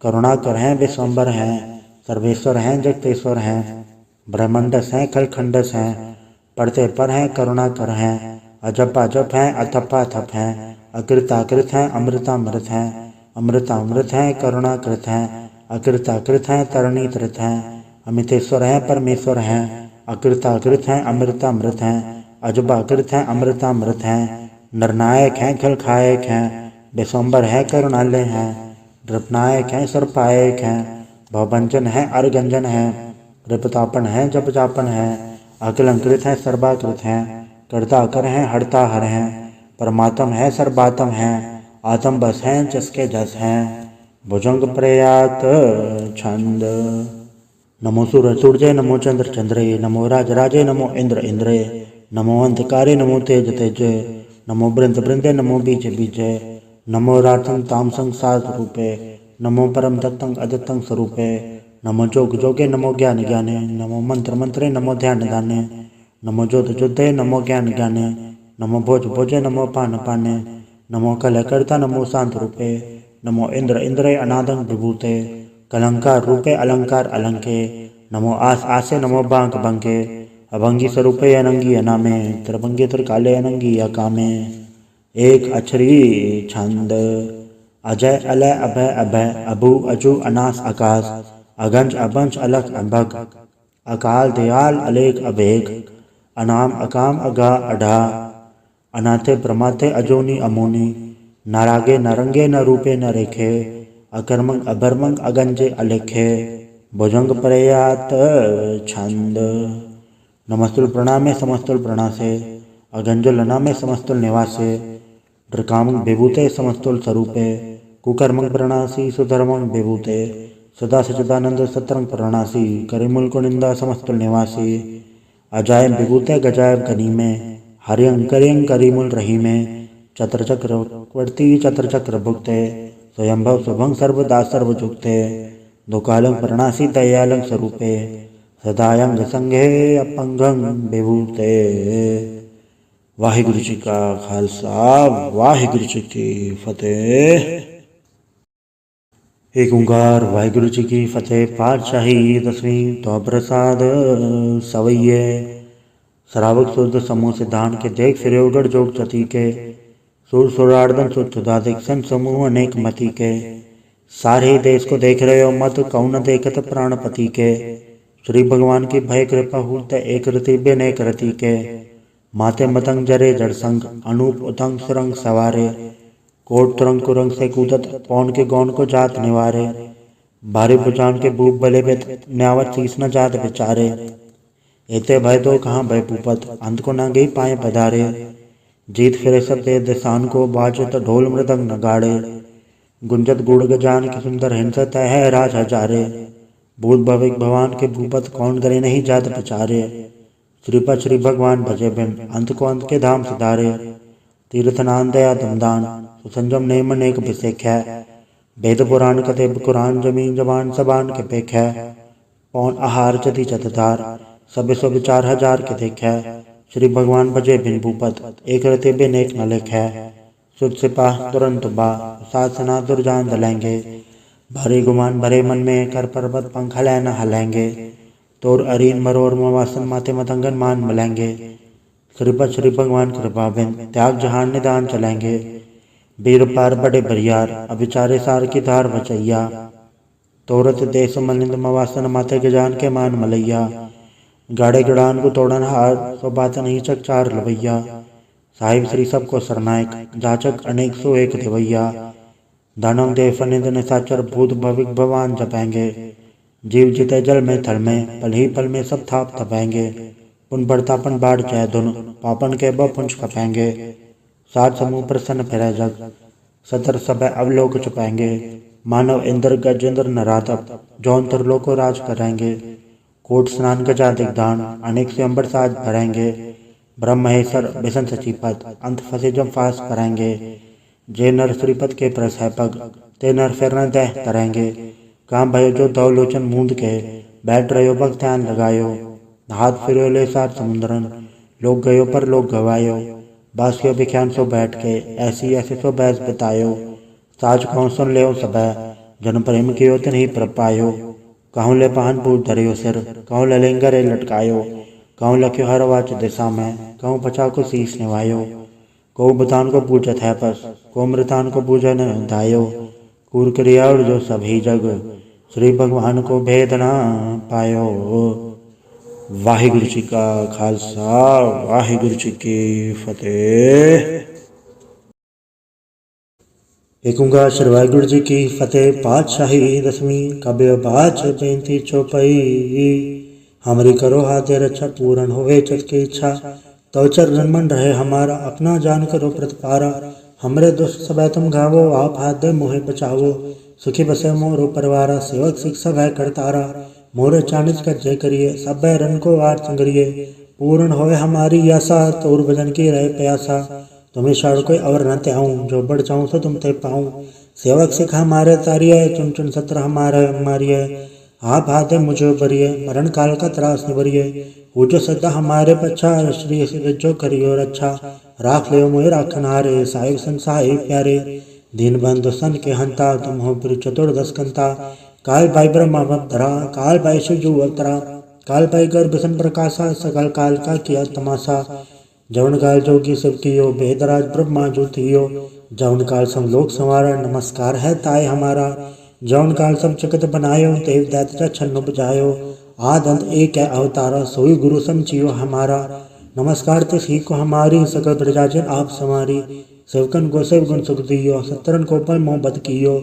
करुणाकर हैं विश्वम्बर हैं सर्वेश्वर हैं जगतेश्वर हैं ब्रह्मंडस हैं खलखंडस हैं पढ़ते पर हैं करुणाकर हैं अजप अजप हैं अथपा थप हैं अकृताकृत हैं अमृतामृत हैं अमृतामृत हैं करुणाकृत हैं अकृताकृत हैं तरणीकृत हैं अमितेश्वर हैं परमेश्वर हैं अकृताकृत हैं अमृतामृत हैं अजबाकृत हैं अमृतामृत हैं नरनायक हैं खलखायक हैं विश्वम्बर है करुणालय हैं नृपनायक हैं सर्पायक हैं भवभंजन है अर्गंजन है रिपतापन है जपजापन है अकलंकृत है सर्वाकृत हैं कर्ताकर हैं हरता हर हैं परमात्म है सर्वात्म है आत्म बस हैं जसके जस हैं भुजंग प्रयात छंद। नमो सूर्य नमो चंद्र चंद्रे नमो राजराजे नमो इंद्र इंद्रे नमो अंधकारे नमो तेज तेजे नमो बृंद बृंदे नमो बीज बीजे नमो रातंग तामसंग सात रूपे नमो परम दत्तंग अदत्तंग स्वरूपे नमो जोग जोगे नमो ज्ञान ज्ञाने नमो मंत्र मंत्रे नमो ध्यान दाने नमो जोध जोधे नमो ज्ञान ज्ञाने नमो भोज भोजे नमो पान पाने नमो कलकर्ता नमो शांत रूपे नमो इंद्र इंद्रे अनादंग विभूते कलंकार रूपे अलंकार अलंके नमो आस आसे नमो बांक बंके अभंगी स्वरूपे अनंगी अनामे त्रिभंगी त्रिकाले अनंगी अकामे। एक अक्षरी छंद। अजय अलय अभय अभय अभु अजु अनास आकाश अगंज अबंश अलख अभग अकाल दयाल अलेख अभेग अनाम अकाम अगा अढ़ा अनाथे प्रमाथे अजोनी अमोनी नारागे नरंगे न रूपे न रेखे अकर्मंग अभर्मंग अगंजे अलेखे भुजंग प्रयात छंद। नमस्तुल प्रणामे समस्तुल प्रणासे अगंजुल नामे समस्तुल निवासे ड्रकामंग विभूते समस्तुल स्वरूपे कुकर्मंग प्रणासी सुधर्मंग विभूते सदा सचिदानंद सत्रंग प्रणासी करिमुल कुनिंदा समस्तुल निवासी अजायब विभूते गजायब गनी में हरियंग करियंग करिमुल रही में चत्र चक्रवर्ती चत्र चक्र भुक्ते स्वयंभव शुभंग सर्वदा सर्वजुक्ते दुकालंग प्रणासी दयालंग स्वरूपे सदायंग संघे अपंगंग विभूते। वाहिगुरु जी का खालसा वाहिगुरु जी की फतेह। एक ओंकार वाहिगुरु जी की फतेह। पातशाही 10वीं तो प्रसाद सवैये श्रावक शुद्ध समूह सिद्धांत के देख फिरे उगड़ जोग चती के सुर सुरार्दन सुदाधिक सन समूह अनेक मति के सारे देश को देख रहे हो मत कौन देखत प्राणपति के श्री भगवान की भय कृपा हूत एक रति बेनेक रति के माते मतंग जरे जड़ संग अनूप उतंग सुरंग सवारे कोट तुरंग कुरंग से कूदत पौन के गौन को जात निवारे भारी भुजान के भूप बले बेत न्यावत शीस न जात बेचारे एते भय दो कहाँ भय भूपत अंत को न गई पाए पधारे जीत फिरे सब दे दिसान को बाजत ढोल मृदंग नगाड़े गुंजत गुड़ गजान की सुंदर हिंसत है राज हजारे भूत भविक भगवान के भूपत कौन करे नहीं जात प्रचारे श्रीपद श्री भगवान भजे बिन अंत को अंत के धाम सुधारे तीर्थनान दया दमदान सुसंजम नेम नेक बिसेख है वेद पुराण कथे कुरान जमीन जबान सबान के पेख है पौन आहार जति चतधार सब सो विचार हजार के देख है श्री भगवान भजे बिन भूपत एक रते बिन एक न लेख है सुध सिपाह तुरंत बा सासना दुर्जान दलेंगे भारी गुमान भरे मन में कर पर्वत पंख हलै न हलेंगे तोर अरीन मरोर मवासन माथे मतंगन मान मलेंगे श्रीपद श्री भगवान कृपा बिन त्याग जहान निदान चलेंगे बीर पार बड़े बरियार अविचारे सार की धार बचैया तोरत देश मलिंद मवासन माथे गजान के मान मलैया गाड़े गड़ान को तोड़न हार सो बात नहीं चकचार लवैया साहिब श्री सबको सरनायक जाचक अनेक सो एक देवैया दानव देव फनिंद निशाचर भूत भविक भगवान जपेंगे जीव जिते जल में थल में पल ही पल में सब थाप थपेंगे पुन बढ़तापन बाढ़ चाहे धुन, पापन के ब पुंज खपेंगे। सात समूह प्रसन्न फिरे जग, सतर सब अवलोक छुपाएंगे। मानव इंद्र गजेंद्र नराधप, जौन त्रिलोको राज करेंगे। कोट स्नान गजाधिक दान, अनेक से अंबर साज भरेंगे। ब्रह्म महेश्वर बिशन सचीपत, अंत फंसे जब फास करेंगे। जे नर श्रीपद के प्रस है पग, ते नर फिर न दह करेंगे। काम भयो जो दो लोचन मूंद के, बैठ रहो भक्त ध्यान लगायो। हाथ फिरो ले सात समुद्रन, लोग गयो पर लोग गवायो। बासियो विख्यान सो बैठ के, ऐसी ऐसे सो बैस बितायो। साज कहूँ सुन ले सब, जन प्रेम कियो तिन्ही प्रभ पायो। कहूँ ले पाहन पूज धरियो सिर, कहूँ ललेंगरे लटकायो। कहूँ लख्यो हर वाच दिशा में, कहूँ पचा को शीश निभायो। को बुतान को पूजत है पस, को मृतान को पूजन धायो। कूर क्रिया और जो सभी जग, श्री भगवान को भेद ना पायो। वाहिगुरु जी का खालसा, वाहिगुरु जी की फतेह। एक ओंकार श्री वाहिगुरु जी की फतेह। पातशाही दसवीं कब्य बाच बेनती चौपाई। हमारी करो हाथे रक्षा, पूर्ण होवे चित की इच्छा। तो चरण मन रहे हमारा, अपना जान करो प्रतिपारा। हमरे दुष्ट सबे तुम गावो, आप हाथ दे मोहे बचावो। सुखी बसे मोरो परिवारा, सेवक सिख सब है करतारा। मोरे चानिज कर जय करिए, सब रन को आर संगरिए। पूर्ण होवे हमारी आशा, तोर भजन की रहे प्यासा। तुम्हें शाड़ कोई अवर न त्याऊं, जो बढ़ जाऊं सो तुम ते पाऊं। सेवक सिख हमारे तारिये, चुन चुन सत्र हमारे मारिये। आप हाथ मुझे बरिए, मरण काल का त्रास निवरिए। वो जो सदा हमारे पच्छा, श्री जो करियो रक्षा। राख ले मोहे राखन हारे, साहिब संसाही प्यारे। दीन बंधु सन के हंता, तुम हो पुर चतुर्दश कंता। काल भाई ब्रह्मा धरा, काल भाई शिवजू अवतरा। काल भाई गर्भ सन प्रकाशा, सकल काल का किया तमाशा। जवन काल जोगी सब कियो, बेदराज ब्रह्मा ज्योतियो। जवन काल सब लोक संवारा, नमस्कार है ताय हमारा। जवन काल सब जगत बनायो, देव दैत्य छन्न बजायो। आद अंत एक है अवतारा, सोई गुरु समझियो हमारा। नमस्कार तिसी को हमारी, सकल प्रजाजन आप समारी। सेवकन को सेव गुण सुख दियो, सत्रन को पर मोहब्बत कियो।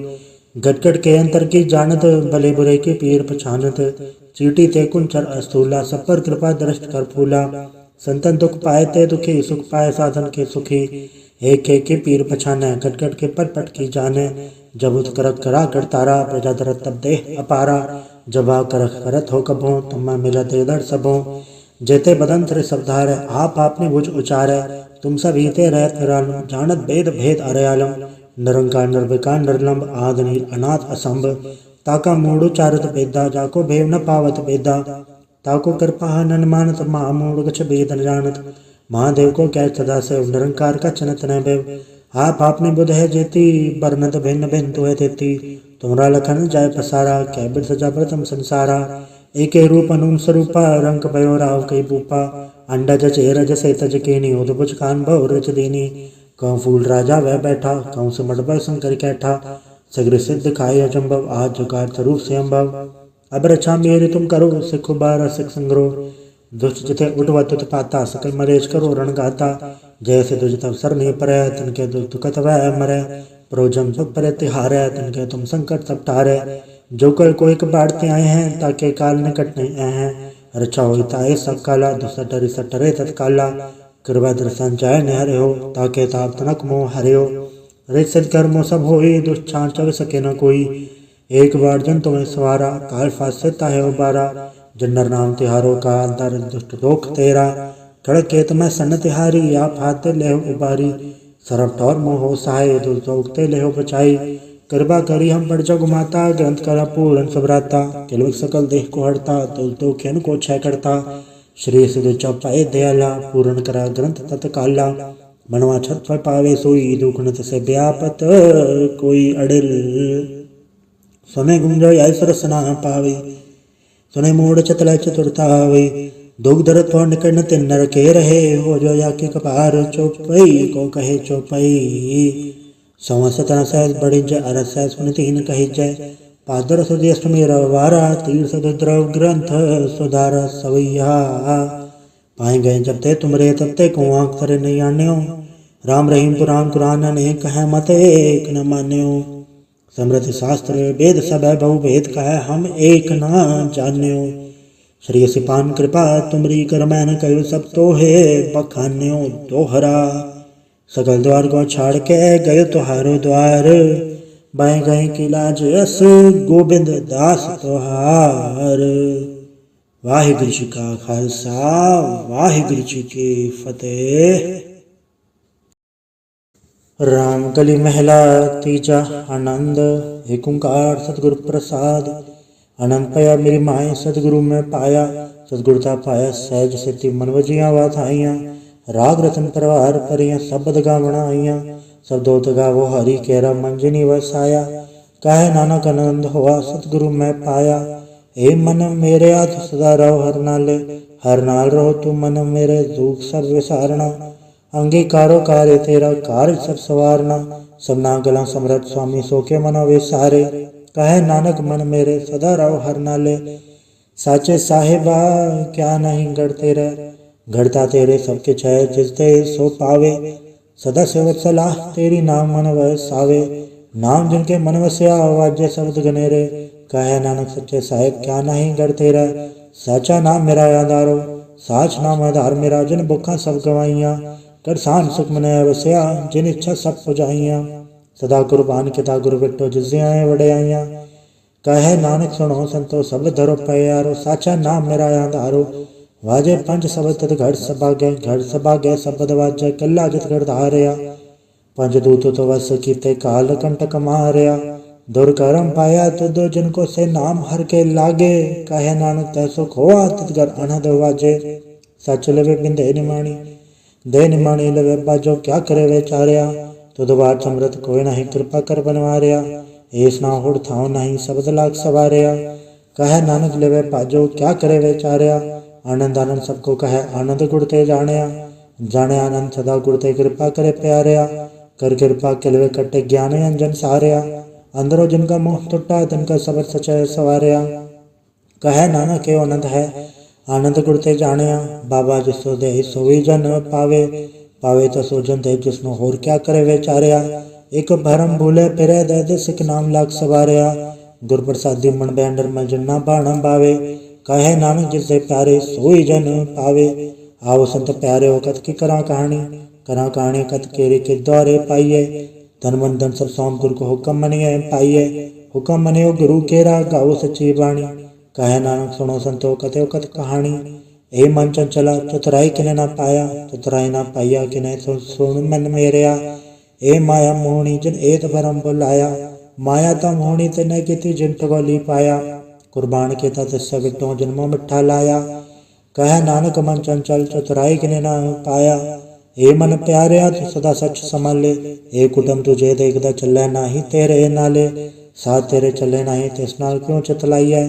गटगट के अंतर की जानत, भले बुरे के पीर पछानत। चीटी ते कुंचर अस्तूला, सब पर कृपा दृष्ट कर फूला। संतन दुख पाए ते दुखी, सुख पाए साधन के सुखी। एक एक के पीर पछाने, गटगट के पट पट की जाने। जब उत करत करा कर तारा, प्रजा दरत तब देह अपारा। जब आ करत करत हो कबो, तुम्हें मिला दे दर सबो। जेते बदन थे सब धारे, आप आपने भुज उचारे। तुम सब हीते रहत निरालम, जानत भेद भेद अरयालम। निरंकार निर्विकार निर्लंब, आद नील अनाथ असंभ। ताका मूड उचारत बेदा, जाको भेव न पावत बेदा। ताको कृपा नन मानत, महामूढ़ गछ भेद न जानत। महादेव को कह सदा से, निरंकार का चनत न बेव। आप आपने बुध है जेती, बरनत भिन्न भिन्न तो है तेती। तुमरा लखन जाय पसारा, कै बिर सजा प्रथम संसारा। एक रूप अनुम स्वरूपा, रंग भयो राव कई भूपा। अंडा जचे रज से तज केनी, उदबुज कान भव रच देनी। कहूँ फूल राजा वह बैठा, कहूँ सिमट भय शंकर कैठा। सगृ सिद्ध खाए अजम्भव, आज जुगाड़ स्वरूप से अम्भव। अब रक्षा मेरी तुम करो, सिख बार सिख संग्रो। दुष्ट जिते उठवत पाता, सकल मरेश करो रण गाता। जैसे तुझ तब सर नहीं परे, तिनके दुखत वह मरे। प्रोजम सुख परे तिहारे, तिनके तुम संकट सब टारे। जो कल कोई बाढ़ते आए हैं, ताके काल निकट नहीं आए हैं। रक्षा होता है सब काला, दुसटरी सटरे तत्काला। कृपा दर्शन जाय न हरे हो, ताके ताप तनक मोह हरे हो। रित सत्कर्मो सब होई, दुष्ट छांचव सके न कोई। एक बार जन तुम्हें सवारा, काल फास से ताहे उबारा। जन्नर नाम तिहारो का, अंतर दुष्ट दोख तेरा। खड़क खेत में सन तिहारी, आप हाथ लेहो उबारी। सरब टौर मोह सहाय, दुर्दोगते लेहो बचाई। कृपा करी हम पर जग माता, ग्रंथ करा पूर्ण सबराता। किलवक सकल देह को हरता, तुल तो खेन को क्षय करता। श्री सिद्ध चौपाए दयाला, पूर्ण करा ग्रंथ तत्काला। बनवा छत पर पावे सोई, दुखनत से व्यापत कोई अड़िल। सुने गुंजो ऐसर सना पावे, सुने मोड़ चतला चतुरता वे। दुख दरत पौर निकट न तिन नर के रहे, हो जो या के कपार चौपई को कहे चौपई। संवत्सर सहस बड़ि जय, अरस सहस पुनितिन कहि जय। पादर सुदेश मेरा वारा, तीर सद्रव ग्रंथ सुधार सवैया। पाए गए जब ते तुमरे तब ते को आंख तरे नहीं आन्यो। राम रहीम पुराण कुरान ने कहे मत एक न मान्यो। समृत शास्त्र वेद सब बहु भेद कहे, हम एक न जान्यो। श्री सिपान कृपा तुमरी कर मैन कहो सब तो है बखान्यो दोहरा। सकल द्वार को छाड़ के गयो तुहारो द्वार, बाएं गए की लाज अस गोबिंद दास तुहार। वाहिगुरु जी का खालसा, वाहिगुरु जी की फतेह। राम कली महला तीजा आनंद। एक ओंकार सतगुरु प्रसाद। आनंद पाया मेरी माए सतगुरु में पाया, सतगुरुता पाया सहज सेती मन वजियां वाथाइयां। राग रतन परवार परियां शब्द गावण आइयां, शब्दोत गावो हरि केरा मंजनी वसाया। काहे नानक आनंद हुआ सतगुरु में पाया। ए मन मेरे आत सदा रहो हर नाले, हर नाल रहो तू मन मेरे दुख सब विसारना। अंगीकारो कार्य तेरा कार्य सब सवारना, सबना गला समरथ स्वामी सो के मनो विसारे। कहे नानक मन मेरे सदा रहो हर नाले, साचे साहिबा क्या नहीं गढ़ते रह। गढ़ता तेरे सबके छय जिसते सो पावे, सदा सेवत सलाह तेरी नाम मन वसावे। नाम जिनके मन वस्या वाजे शब्द गनेरे, कहे नानक सच्चे साहिब क्या नहीं गढ़ते रह। साचा नाम मेरा आधारो, साच नाम आधार मेरा, जिन भुखा सब गवाइयां। कर सान सुख मन वस्या, जिन इच्छा सब पुजाइयां। सदा कुर्बान किता गुरु बिटो जिज्याएं वड़ियाइयां। कहे नानक सुनो संतो सब धरो प्यारो, साचा नाम मेरा आधारो। वाजे पंज शब्द तद घड़ सभागे, घड़ सभागे शब्द वाजे कला जित घड़ धारिया। पंज दूत तो वस कीते काल कंटक मारिया। दुर्कर्म पाया तुद जिनको से नाम हर के लागे, कहे नानक तैसो खोआ तद घर अनहद वाजे। सच लवे बिंदे निमाणी, दे निमाणी लवे बाजो क्या करे वे चारिया। तुद बात समृत कोई नहीं कृपा कर बनवारिया, ऐस ना होड़ थाव नहीं शब्द लाख सवारिया। कहे नानक लेवे पाजो क्या करे वे चारिया। आनंद आनंद सबको कहे आनंद गुड़ते जानिया। जाने आनंद सदा गुड़ते कृपा करे प्यारिया। कर कृपा किलवे कटे ज्ञान अंजन सारिया। अंदरो जिनका मोह टुटा तिनका सबद सचय सवारिया। कहे नानक के आनंद है आनंद गुड़ते जानिया। बाबा जिसो दे सोई जन पावे, पावे तो सो जन दे जिसनो होर क्या करे वे चारिया। एक भरम भूले फिरे दे दे सिख नाम लाख सवारिया। गुर प्रसादी मन बैंडर मल जन्ना बाणा बावे, कहे नानक जिससे प्यारे सोई जन पावे। आओ संत प्यारे हो कत की करा कहानी, करा कहानी कत केरे के द्वारे पाइये। धन मन धन सब सौंप गुरु को हुक्म मनिए पाइये। हुक्म मनियो गुरु केरा गाओ सच्ची बाणी, कहे नानक सुनो संतो कथो कत कहानी। ए मन चंचला चतुराई किने ना पाया, चतुराई ना पाया किने सुन मन मेरिया। ए माया मोहनी जिन एत भरम बुलाया, माया तो मोहनी तिने किति जिन टगोली पाया। कुर्बान के तत्स्य बिटो जन्मों मिठा लाया, कहे नानक मन चंचल चतुराई किने ना पाया। ए मन प्यारिया तू सदा सच संभाले, ए कुटुम तुझे देखदा चले नाही तेरे नाले। साथ तेरे चले नाही तिस नाल क्यों चितलाइया,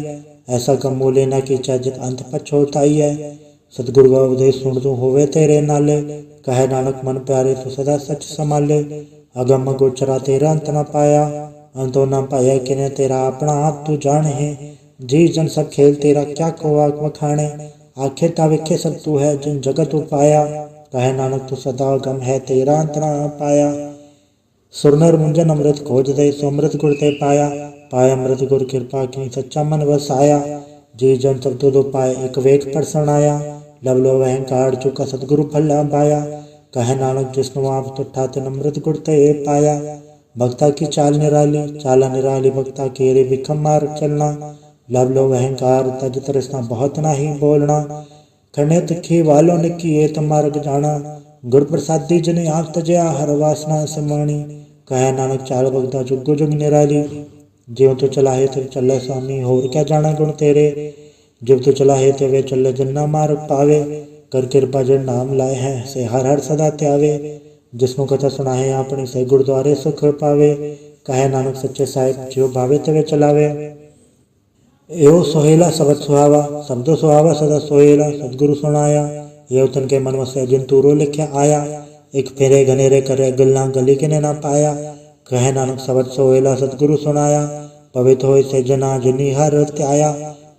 ऐसा कम मूले न की जित अंत पछोताई है। सतगुरु का उपदेश सुन तू होवे तेरे नाले, कहे नानक मन प्यारे तू सदा सच संभाले। अगम गोचरा तेरा अंत न पाया, अंतो न पाया किने तेरा अपना आप तू जाने है। जी जन सब खेल तेरा क्या को आख वखाणे, आखे ताविखे सब तू है जिन जगत उपाया। कहे नानक तू सदा गम है तेरा अंत न पाया। सुरनर मुंजन अमृत खोज दे सो अमृत गुर ते पाया। पाय अमृत गुर कृपा की सच्चा मन वसाया। जी जन सब दो पाए एक वेग पर सनाया, लब लो अहंकार चुका सतगुरु फला पाया। कहे नानक जिसनु आप तुठा तिन अमृत गुर ते पाया। भक्ता की चाल निराली, चाला निराली भक्ता के रे विखम मार्ग चलना। लब लो अहंकार तज तृष्णा बहुत नाही बोलना, खने तिखी वालो निकी एत मार्ग जाना। गुर प्रसादी जिने आप तजया हर वासना समाणी, कहे नानक चाल भगता जुगो जुग निराली। ज्यों तो चलाहे तो चले स्वामी होर क्या जाना गुण तेरे, जब तो चलाहे ते वे चले जन्ना मार्ग पावे। कर कृपा जिन नाम लाए हैं से हर हर सदा त्यावे, जिसनु कथा सुनाए अपनी से गुरुद्वारे सुख पावे। कहे नानक सच्चे साहिब जो भावे ते वे चलावे। एवं सोहेला शब्द सुहावा, शब्दो सुहावा सदा सोहेला सतगुरु सुनाया। ये तन के मन वसे जिन तूरो लिखे आया, एक फेरे घनेरे करे गल्ला गली किने ना पाया। कहे नानक शब्द सोहेला सतगुरु सुनाया, पवित होए से जना जिनी हर त्याया।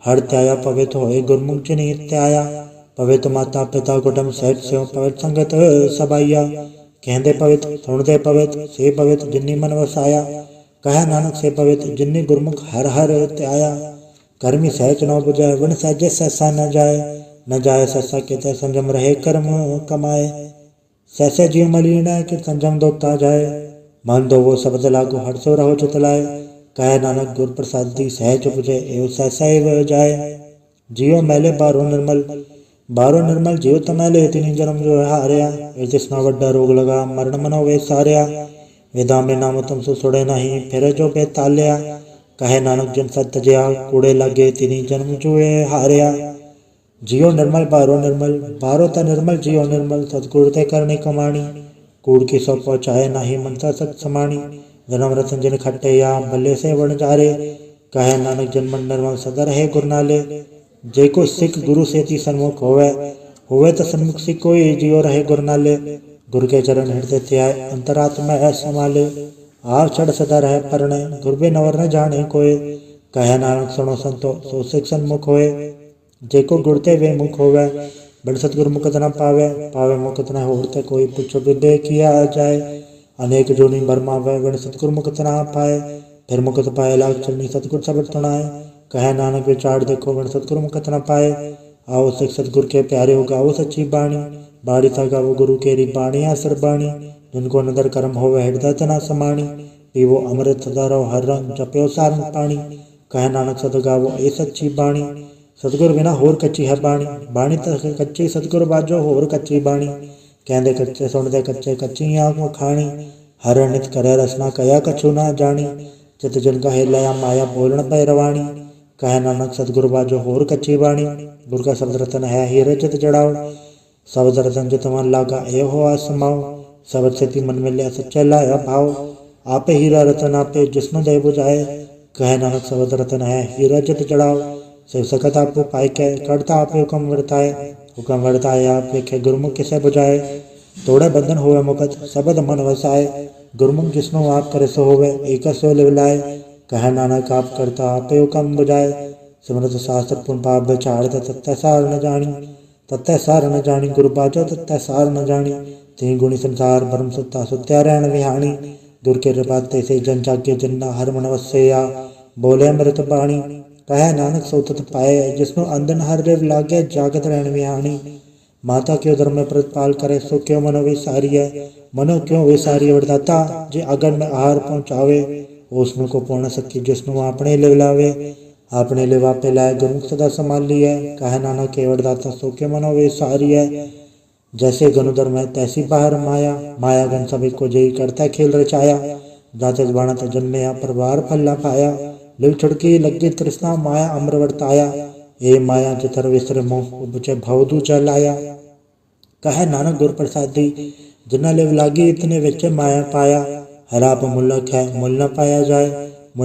हर त्याया पवित होए गुरमुख जिनी त्याया। पवित माता पिता कुटुम सहित से पवित संगत सबाइया। कहते पवित सुनते पवित से पवित जिनी मन वसाया। कहे नानक से पवित जिनी गुरमुख हर हर त्याया। कर्मी सहज न बुझाए वन सहजे सहसा न जाए। न जाए सहसा कितै संजम रहे कर्म कमाए। सहसे जीव मलिन है कि संजम दोता जाए। मन दो वो शब्द लागू हर्षो रहो चितलाए। कह नानक गुर प्रसादी सहज बुझे एव सहसा एव जाए। जियो मैले बारो निर्मल जियो तमैले तिनी जन्म जो है हारिया। जिसना वड्डा रोग लगा मरण मनो वे सारिया। वेदा में नाम तुम सु सुड़े नहीं फिर जो बेतालिया। कहे नानक जन सत तजया कूड़े लागे तिनी जन्म जुए हारिया। जियो निर्मल बारो त निर्मल जियो निर्मल सतगुर ते करनी कमाणी। कूड़ की सौ पहुँचाए नाही मनसा सत समाणी। जन्म रतन जिन खट्टे या भले से वण जारे। कहे नानक जन मन निर्मल सदा रहे गुर नाले। जे को सिख गुरु सेती सन्मुख होवे तो सन्मुख सिख कोई जियो रहे गुर नाले। गुर के चरण हृदय त्याय अंतरात्मा है संभाले। आप छड़ सदा रहे परणे गुर बे नवर न जाने कोय। कहे नानक सुनो संतो सो सिख सन्मुख होए। जेको गुरते वे मुख होवे बड़ सतगुर मुकत न पावे मुकत न होते कोई पूछो विदे किया जाए। अनेक जोनी बरमावे बड़ सतगुर मुकत न पाए। फिर मुकत पाए लाग चलनी सतगुर सबद सुनाए। कहे नानक विचार देखो बड़ सतगुर मुकत न पाए। आओ सिख सतगुर के प्यारे हो गाओ सच्ची बाणी। बाड़ी था गावो गुरु केरी बाणी असर बाणी। जिनको नदर कर्म होवे हृदय तना समाणी। पीवो अमृत सदा रहो हर रंग जप्यो सारंग पाणी। कहे नानक सद गावो ए सच्ची बाणी। सतगुर बिना होर कच्ची है बाणी। बाणी तक कच्ची सतगुर बाजो होर कच्ची बाणी। कहते कच्चे सुनते कच्चे कच्ची आँख खाणी। हर नित करे रसना कया कछु ना जानी। चित जन कहे लया माया बोलन पै रवाणी। कहे नानक सतगुर बाजो होर कच्ची बाणी। गुर का शब्द रतन है हीरे चित जड़ाओ। शब्द रतन जित मन लागा ए हो आसमाओ। शब्द से मन मिले सच्चे लाया भाव। आपे हीरा रतन आपे जिसनु दे बुझाए। कहे नानक शब्द रतन है हीरा चित जड़ाओ। शिव सकत आपको पाई के करता आपे हुक्म वर्ताए आप लिखे गुरमुख किसे बुझाए। तोड़े बंधन होवे मुकत शब्द मन वसाए। गुरमुख जिसनो आप करे सो होवे एक सो लिवलाए। कहे नानक आप करता आपे हुक्म बुझाए। सिमरत शास्त्र पुन पाप विचार तत्तै सार न जानी। गुरु बाजो तत्तै सार न जानी। तीन गुणी संसार भरम सुता सुत्या रहन विहाणी। दुर के बाते से जन जागे जन्ना हर मन वसया। बोले अमृत बाणी। कहे नानक सो तत पाए जिसनो अंधन हर रेव लागे जागत रहन विहाणी। माता क्यों धर्म में प्रतिपाल करे सो क्यों मनो विसारी है। मनो क्यों विसारी वरदाता जे अगर में आहार पहुँचावे। उसनु को पूर्ण सकी जिसनु अपने लिवलावे। अपने लिवा पे लाए गुरमुख सदा संभाली है। कहे नानक के वरदाता सो क्यों मनो विसारी है। जैसे गनुधर में तैसी बाहर माया गन सभी को जय करता खेल रचाया। जाते बाणत जन्मे परवार फल पाया। लिव छुड़की लगी तृष्णा माया अम्र वर्ताया। ए माया जितर विसर मोह बुझे भवदू चलाया। कहे नानक गुर प्रसादी जिन्ना लिव लागी इतने विच माया पाया। हराप मुल्लक है मुल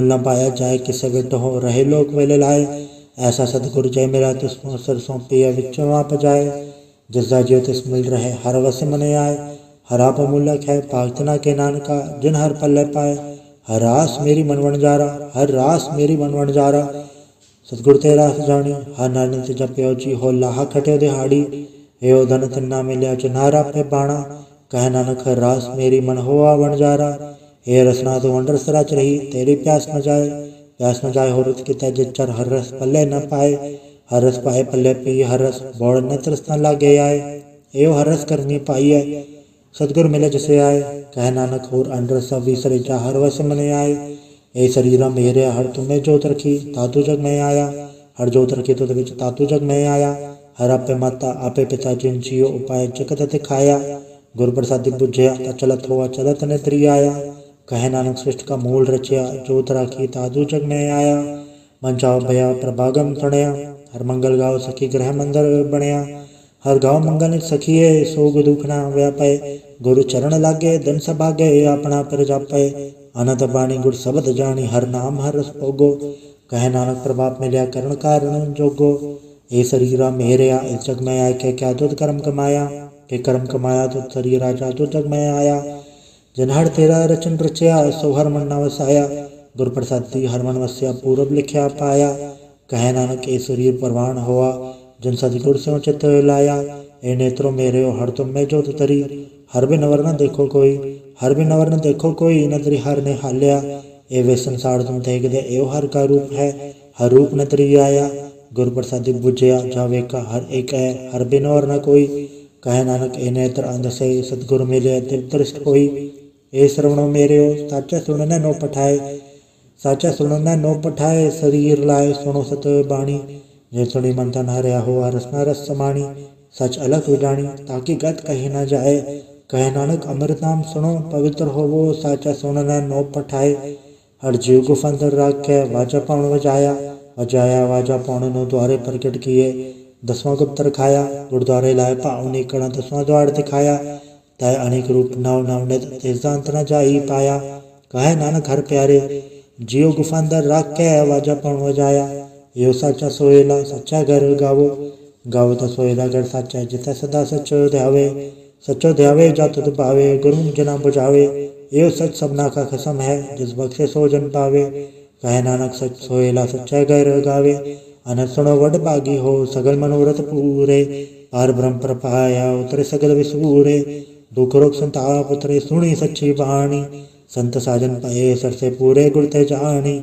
न पाया जाए किसे विट हो रहे लोक वेले लाए। ऐसा सतगुर जय मेरा तिस्मो सर सौंपी विचों आप जाए। जिसदा जियो तिस मिल रहे हर वस मने आए। हराप मुल्लक है पागतना के नानका जिन हर पल्ले पाए। हर रास मेरी मन वण जारा सतगुर ते रास जानी। हर नानक जप्यो जी हो लाहा खट्यो दिहाड़ी। एओ धन तिन्ना मिलिया चिन्हारा पे बाणा। कहे नानक हर रास मेरी मन होआ वण जारा। हे रसना तो वंडर सराच रही तेरी प्यास न जाए हो रुत की जिचर हर रस पल्ले न पाए। हर रस पाए पल्ले पी हर रस बोड़ न तरसना लागे आए। एओ हर रस करनी पाई है सतगुर मिले जिसे आए। कहे नानक होर अंडर सब विसरे जा हर वस मने आए। ए शरीरा मेरे हर तुम्हें जोत रखी तातु जग में आया। हर जोत रखी तो विच तातु जग में आया। हर आपे माता आपे पिता जिन जियो उपाय जगत दिखाया। गुर प्रसादी बुझया चलत हुआ चलत ने त्रि आया। कहे नानक सृष्टि का मूल रचया जोत राखी तातु जग में आया। मन चाओ भया प्रभागम तणया। हर मंगल गाओ सखी ग्रह मंदिर बनया। हर गाँव मंगल सखिए सोग दुखना व्यापय। गुरु चरण लागे धन सभागे अपना पर जापय। अनंत बाणी गुर शब्द जानी हर नाम हर रस भोगो। कहे नानक प्रभाप मिलिया करण कारण जोगो। ए शरीरा मेरे इस जग में आए के क्या तुद कर्म कमाया। के कर्म कमाया तुद शरीर राजा तुद जग में आया। जिन हर तेरा रचन रचया सो हर मन न वसाया। गुर प्रसादी हर मन वस्या पूरब लिखया पाया। कहे नानक ए शरीर परवान हुआ जिन सतगुर से चित लाया। ए नेत्रों मेरे हर तुम में जोत तरी। हर बिन नवर न देखो कोई नदरी हर ने हाल्या। ਇਹ ਵੇ ਸੰਸਾਰ ਤੁਮ ਦੇਖਦੇ ਇਹੋ ਹਰ ਕਾ ਰੂਪ ਹੈ, ਹਰ ਰੂਪ ਨ ਤਰੀ ਆਇਆ। ਗੁਰ ਪ੍ਰਸਾਦਿ ਬੁਝਿਆ ਜਾਵੇ ਕਾ ਹਰ ਇੱਕ ਹੈ, ਹਰ ਬਿਨ ਔਰ ਨ ਕੋਈ। ਕਹੈ ਨਾਨਕ ਇਹ ਨੇਤਰ ਅੰਧ ਸੇ, ਸਤਿਗੁਰ ਮਿਲਿਆ ਤਿਵ ਦ੍ਰਿਸ਼ਟ ਹੋਈ। ਇਹ ਸਰਵਣੋ ਮੇਰਿਓ ਸਾਚਾ ਸੁਣਨ ਨੋ ਪਠਾਏ, ਸਾਚਾ ਸੁਣਨ ਨੋ ਪਠਾਏ। ਸਰੀਰ ਲਾਏ ਸੁਣੋ ਸਤ ਬਾਣੀ, ਜੇ ਸੁਣੀ ਮਨ ਤਨ ਹਰਿਆ ਹੋਆ ਰਸਨਾ ਰਸ ਸਮਾਣੀ। सच अलग हो जानी ताकि गत कही न जाए, कहे नानक अमृत नाम सुनो पवित्र होवो। साचा सुनना नो पठाए, हर जीव गुफ अंदर राखे वाजा पाउन वजाया। वजाया वाजा पाउन नो द्वारे प्रकट किए, दसवां गुप्त रखाया। गुरुद्वारे लाए भाव निकलना दसवां द्वार दिखाया। तय अनेक रूप नव नवनित तेजा अंत न जाई पाया। कहे नानक हर प्यारे जीव गुफ अंदर राखे वाजा पाउन वजाया। यो साचा सोहेला सच्चा घर गावो, गावो तो सोहेला गढ़ साचा जिथे सदा सचो ध्यावे। सचो ध्यावे जा तुध पावे, गुरमुख जना बुझावे। यो सच सबना का खसम है, जिस बख्शे सो जन पावे। कहे नानक सच सोहेला सच्चा घर गावे। अनंत सुनो वड भागी हो, सगल मनोरथ पूरे। पार ब्रह्म प्रपाया उतरे सगल विसूरे। दुख रोग संताप उतरे सुनी सच्ची बाणी। संत साजन पाए सरसे पूरे गुर ते जानी।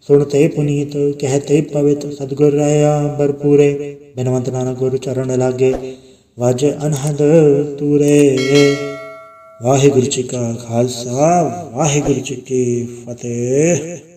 सुनते पुनीत कहते पवित्र, सतगुर रहा भरपूरे। बिनवंत नानक गुरु चरण लागे, वाजे अनहद तूरे। वाहिगुरु जी का खालसा, वाहिगुरु जी की फतेह।